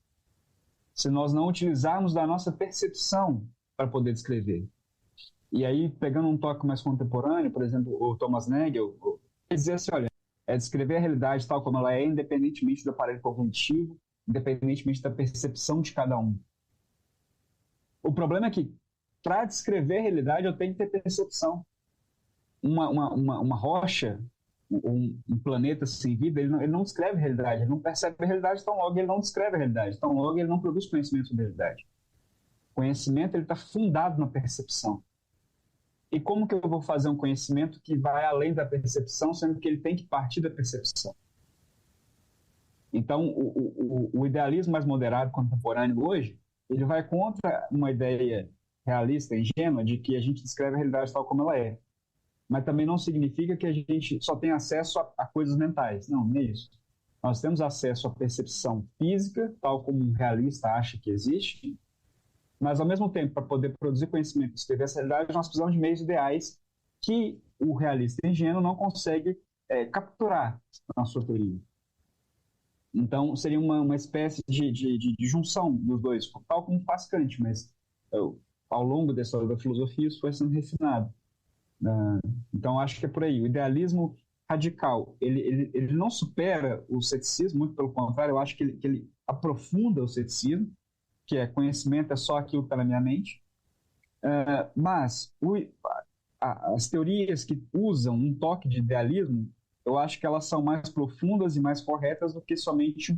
Se nós não utilizarmos da nossa percepção para poder descrever. E aí, pegando um toque mais contemporâneo, por exemplo, o Thomas Nagel, ele dizia assim, olha, é descrever a realidade tal como ela é, independentemente do aparelho cognitivo, independentemente da percepção de cada um. O problema é que, para descrever a realidade, eu tenho que ter percepção. Uma rocha, um planeta sem vida, ele não descreve a realidade, ele não percebe a realidade, então logo ele não descreve a realidade, então logo ele não produz conhecimento sobre a realidade. O conhecimento está fundado na percepção. E como que eu vou fazer um conhecimento que vai além da percepção, sendo que ele tem que partir da percepção? Então, o idealismo mais moderado contemporâneo hoje, ele vai contra uma ideia realista, ingênua, de que a gente descreve a realidade tal como ela é. Mas também não significa que a gente só tem acesso a coisas mentais. Não, não é isso. Nós temos acesso à percepção física, tal como um realista acha que existe, mas, ao mesmo tempo, para poder produzir conhecimento e escrever essa realidade, nós precisamos de meios ideais que o realista ingênuo não consegue capturar na sua teoria. Então, seria uma espécie de junção dos dois, tal como faz Kant, mas ao longo da história da filosofia isso foi sendo refinado. Então, acho que é por aí. O idealismo radical, ele não supera o ceticismo, muito pelo contrário, eu acho que ele aprofunda o ceticismo, que é conhecimento é só aquilo que está na minha mente. Mas as teorias que usam um toque de idealismo, eu acho que elas são mais profundas e mais corretas do que somente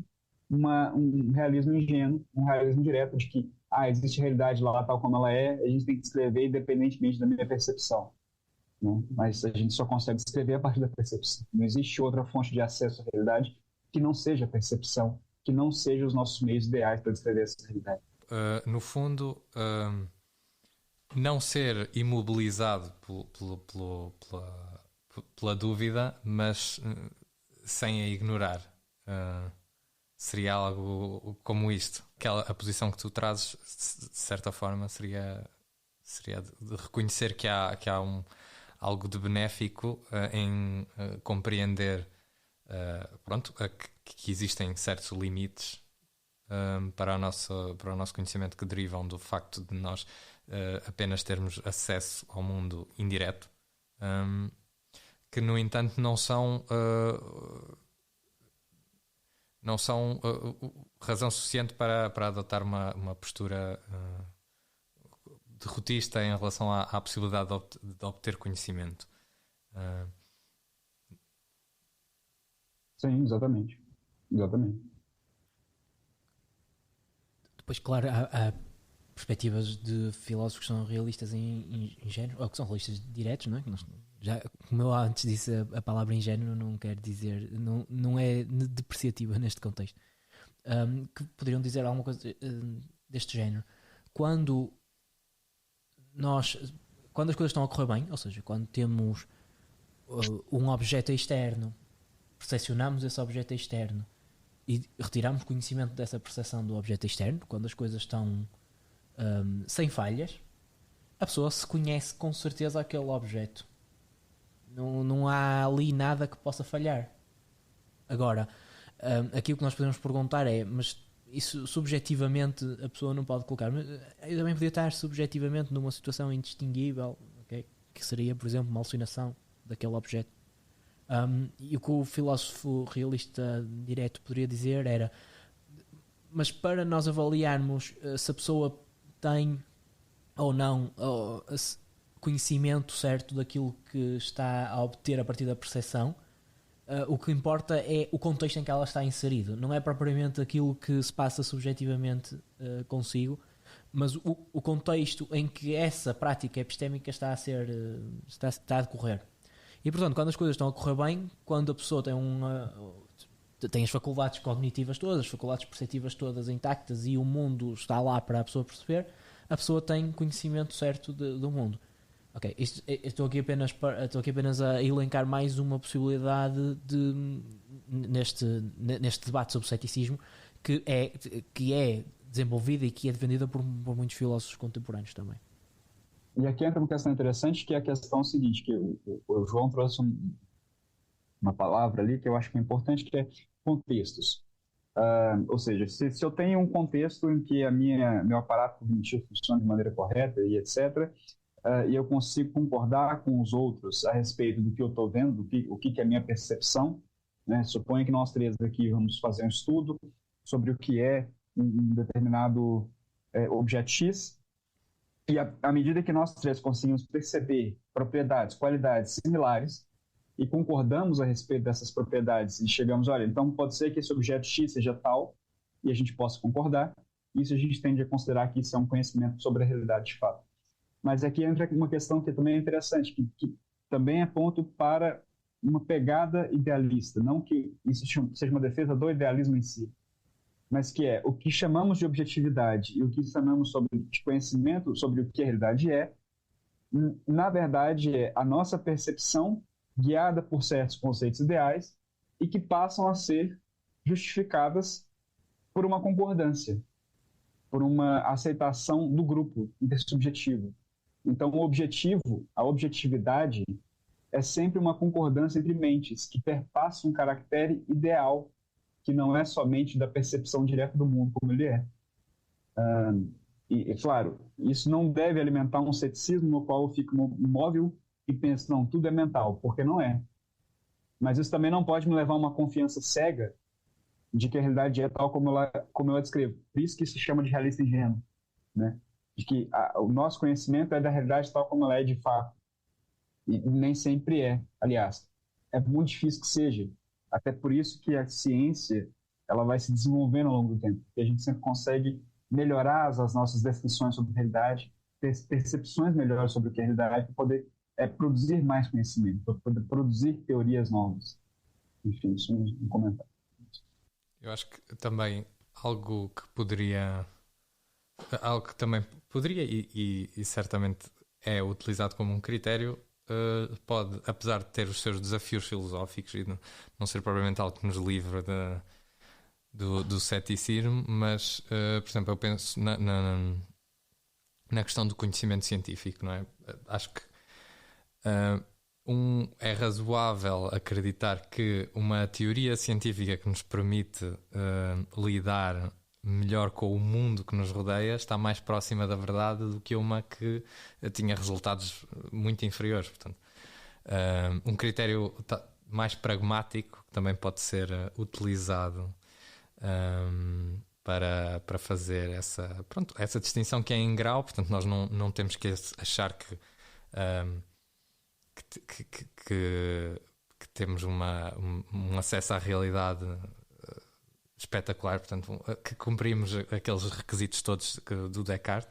um realismo ingênuo, um realismo direto de que existe realidade lá tal como ela é, a gente tem que descrever independentemente da minha percepção. Né? Mas a gente só consegue descrever a partir da percepção. Não existe outra fonte de acesso à realidade que não seja a percepção, que não sejam os nossos meios ideais para descrever essa realidade. No fundo, não ser imobilizado pela dúvida, mas sem a ignorar. Seria algo como isto. A posição que tu trazes, de certa forma, seria de reconhecer que há algo de benéfico em compreender que existem certos limites para o nosso conhecimento que derivam do facto de nós apenas termos acesso ao mundo indireto, que no entanto não são razão suficiente para adotar uma postura derrotista em relação à possibilidade de obter conhecimento. Sim, exatamente. Depois, claro, há perspectivas de filósofos que são realistas em ingênuos, ou que são realistas diretos, não é? Como eu antes disse, a palavra ingênuo não quer dizer, não é depreciativa neste contexto. Que poderiam dizer alguma coisa deste género. Quando as coisas estão a correr bem, ou seja, quando temos um objeto externo, percepcionamos esse objeto externo e retiramos conhecimento dessa percepção do objeto externo, quando as coisas estão sem falhas, a pessoa se conhece com certeza aquele objeto. Não há ali nada que possa falhar. Agora, aqui o que nós podemos perguntar é, mas isso subjetivamente a pessoa não pode colocar, mas eu também podia estar subjetivamente numa situação indistinguível, okay? Que seria, por exemplo, uma alucinação daquele objeto. E o que o filósofo realista direto poderia dizer era, mas para nós avaliarmos se a pessoa tem ou não conhecimento certo daquilo que está a obter a partir da percepção. O que importa é o contexto em que ela está inserido, não é propriamente aquilo que se passa subjetivamente consigo, mas o contexto em que essa prática epistémica está a decorrer. E portanto, quando as coisas estão a correr bem, quando a pessoa tem as faculdades cognitivas todas, as faculdades perceptivas todas intactas e o mundo está lá para a pessoa perceber, a pessoa tem conhecimento certo do mundo. Ok, estou aqui apenas a elencar mais uma possibilidade neste debate sobre o ceticismo que é desenvolvida e que é defendida por muitos filósofos contemporâneos também. E aqui entra uma questão interessante, que é a questão seguinte, que o João trouxe uma palavra ali que eu acho que é importante, que é contextos. Ou seja, se eu tenho um contexto em que meu aparato cognitivo funciona de maneira correta e etc., e eu consigo concordar com os outros a respeito do que eu estou vendo, o que é a minha percepção, né? Suponha que nós três aqui vamos fazer um estudo sobre o que é um determinado objeto X, e à medida que nós três conseguimos perceber propriedades, qualidades similares, e concordamos a respeito dessas propriedades, e chegamos, olha, então pode ser que esse objeto X seja tal, e a gente possa concordar, isso a gente tende a considerar que isso é um conhecimento sobre a realidade de fato. Mas aqui entra uma questão que também é interessante, que também é ponto para uma pegada idealista, não que isso seja uma defesa do idealismo em si, mas que é o que chamamos de objetividade e o que chamamos de conhecimento sobre o que a realidade na verdade é a nossa percepção guiada por certos conceitos ideais e que passam a ser justificadas por uma concordância, por uma aceitação do grupo intersubjetivo. Então, a objetividade, é sempre uma concordância entre mentes que perpassa um caractere ideal, que não é somente da percepção direta do mundo como ele é. Claro, isso não deve alimentar um ceticismo no qual eu fico imóvel e penso, não, tudo é mental, porque não é. Mas isso também não pode me levar a uma confiança cega de que a realidade é tal como eu a descrevo. Por isso que se chama de realista ingênuo, né? De que o nosso conhecimento é da realidade tal como ela é de fato. E nem sempre é. Aliás, é muito difícil que seja. Até por isso que a ciência ela vai se desenvolvendo ao longo do tempo. E a gente sempre consegue melhorar as nossas definições sobre a realidade, ter percepções melhores sobre o que é a realidade, para poder produzir mais conhecimento, para poder produzir teorias novas. Enfim, isso é um comentário. Eu acho que também algo que também poderia e certamente é utilizado como um critério, pode, apesar de ter os seus desafios filosóficos e não ser propriamente algo que nos livra do ceticismo, mas, por exemplo, eu penso na questão do conhecimento científico, não é? Acho que é razoável acreditar que uma teoria científica que nos permite lidar melhor com o mundo que nos rodeia está mais próxima da verdade do que uma que tinha resultados muito inferiores. Portanto, um critério mais pragmático também pode ser utilizado para fazer essa distinção que é em grau. Portanto, nós não temos que achar que temos um acesso à realidade espetacular, portanto, que cumprimos aqueles requisitos todos do Descartes.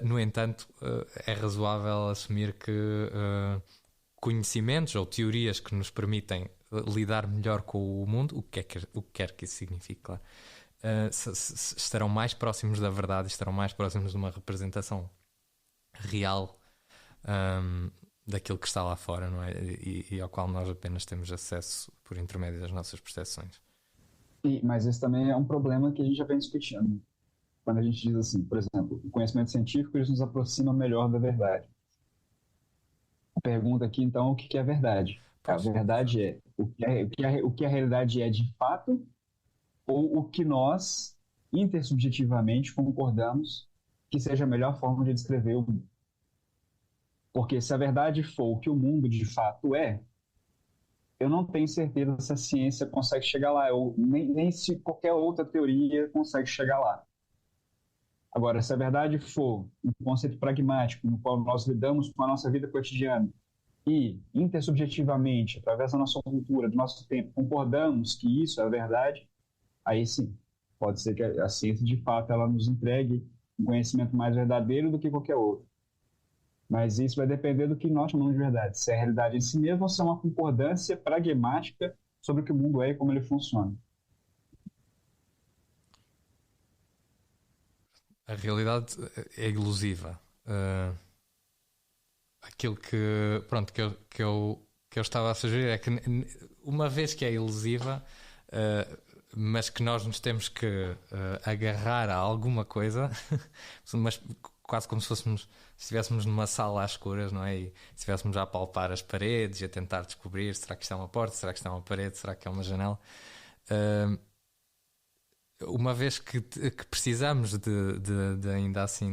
No entanto, é razoável assumir que conhecimentos ou teorias que nos permitem lidar melhor com o mundo, o que quer que isso signifique, claro, estarão mais próximos da verdade, estarão mais próximos de uma representação real daquilo que está lá fora, não é? E ao qual nós apenas temos acesso por intermédio das nossas percepções. Mas esse também é um problema que a gente já vem discutindo. Quando a gente diz assim, por exemplo, o conhecimento científico ele nos aproxima melhor da verdade. A pergunta aqui, então, o que é verdade? A verdade é o que a realidade é de fato ou o que nós, intersubjetivamente, concordamos que seja a melhor forma de descrever o mundo. Porque se a verdade for o que o mundo de fato é, eu não tenho certeza se a ciência consegue chegar lá, ou nem se qualquer outra teoria consegue chegar lá. Agora, se a verdade for um conceito pragmático no qual nós lidamos com a nossa vida cotidiana e, intersubjetivamente, através da nossa cultura, do nosso tempo, concordamos que isso é a verdade, aí sim, pode ser que a ciência, de fato, ela nos entregue um conhecimento mais verdadeiro do que qualquer outro. Mas isso vai depender do que nós chamamos de verdade. Se é a realidade em si mesmo ou se é uma concordância pragmática sobre o que o mundo é e como ele funciona. A realidade é ilusiva. Aquilo que eu estava a sugerir é que, uma vez que é ilusiva, mas que nós nos temos que agarrar a alguma coisa, mas quase como se estivéssemos numa sala às escuras, não é? E estivéssemos a palpar as paredes e a tentar descobrir: será que isto é uma porta, será que isto é uma parede, será que é uma janela? Uma vez que precisamos de ainda assim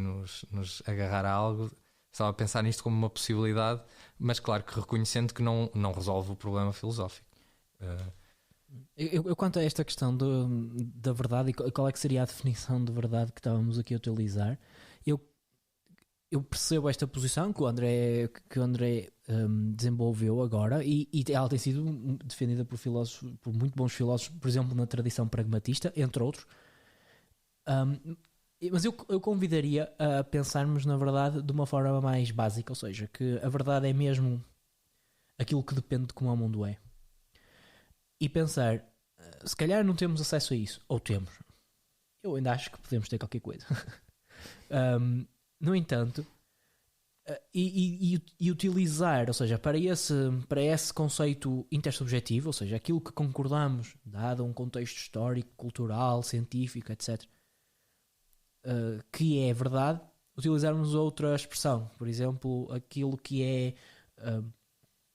nos agarrar a algo, estava a pensar nisto como uma possibilidade, mas claro que reconhecendo que não resolve o problema filosófico. Eu quanto a esta questão da verdade e qual é que seria a definição de verdade que estávamos aqui a utilizar, eu percebo esta posição que o André desenvolveu agora, e ela tem sido defendida por muito bons filósofos, por exemplo, na tradição pragmatista, entre outros. Mas eu convidaria a pensarmos na verdade de uma forma mais básica, ou seja, que a verdade é mesmo aquilo que depende de como o mundo é. E pensar, se calhar não temos acesso a isso, ou temos. Eu ainda acho que podemos ter qualquer coisa. No entanto, e utilizar, ou seja, para esse conceito intersubjetivo, ou seja, aquilo que concordamos, dado um contexto histórico, cultural, científico, etc., que é verdade, utilizarmos outra expressão, por exemplo, aquilo que é.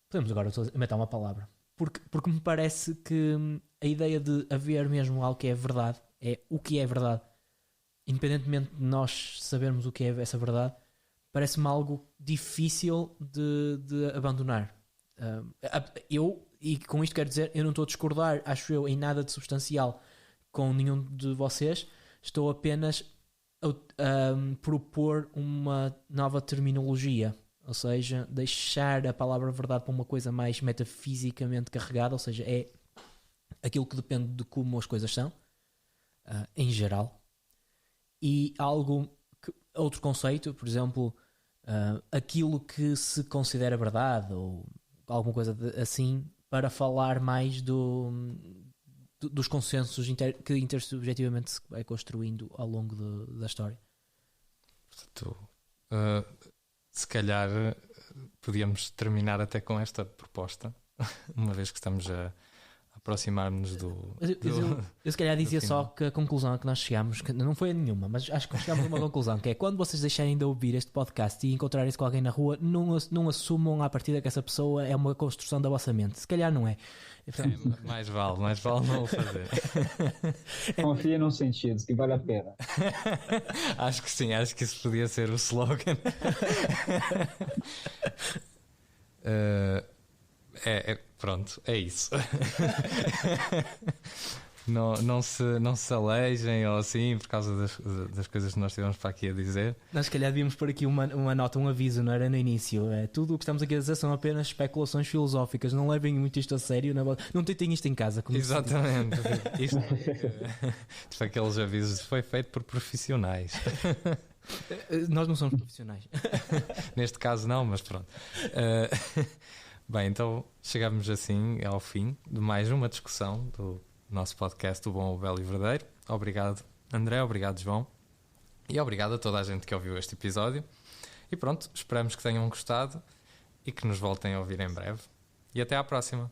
Podemos agora inventar uma palavra, porque me parece que a ideia de haver mesmo algo que é verdade, é o que é verdade, independentemente de nós sabermos o que é essa verdade, parece-me algo difícil de abandonar. E com isto quero dizer, eu não estou a discordar, acho eu, em nada de substancial com nenhum de vocês, estou apenas a propor uma nova terminologia, ou seja, deixar a palavra verdade para uma coisa mais metafisicamente carregada, ou seja, é aquilo que depende de como as coisas são, em geral. E outro conceito, por exemplo, aquilo que se considera verdade ou alguma coisa assim, para falar mais dos consensos que intersubjetivamente se vai construindo ao longo da história. Portanto, se calhar podíamos terminar até com esta proposta, uma vez que estamos a aproximar-nos do. Eu se calhar dizia só que a conclusão a que nós chegámos, que não foi a nenhuma, mas acho que chegámos a uma conclusão, que é: quando vocês deixarem de ouvir este podcast e encontrarem-se com alguém na rua, não assumam à partida que essa pessoa é uma construção da vossa mente. Se calhar não é. Mais vale não o fazer. Confia nos sentidos, que vale a pena. Acho que sim, acho que isso podia ser o slogan. Pronto, é isso. Não se alejem ou assim por causa das coisas que nós tivemos para aqui a dizer. Nós se calhar devíamos pôr aqui uma nota, um aviso, não era no início. Tudo o que estamos aqui a dizer são apenas especulações filosóficas. Não levem muito isto a sério. Não tentem isto em casa. Exatamente. Isto foi aqueles avisos. Foi feito por profissionais. Nós não somos profissionais. Neste caso não, mas pronto. Bem, então chegamos assim ao fim de mais uma discussão do nosso podcast, O Bom, o Belo e o Verdadeiro. Obrigado, André, obrigado, João, e obrigado a toda a gente que ouviu este episódio. E pronto, esperamos que tenham gostado e que nos voltem a ouvir em breve. E até à próxima.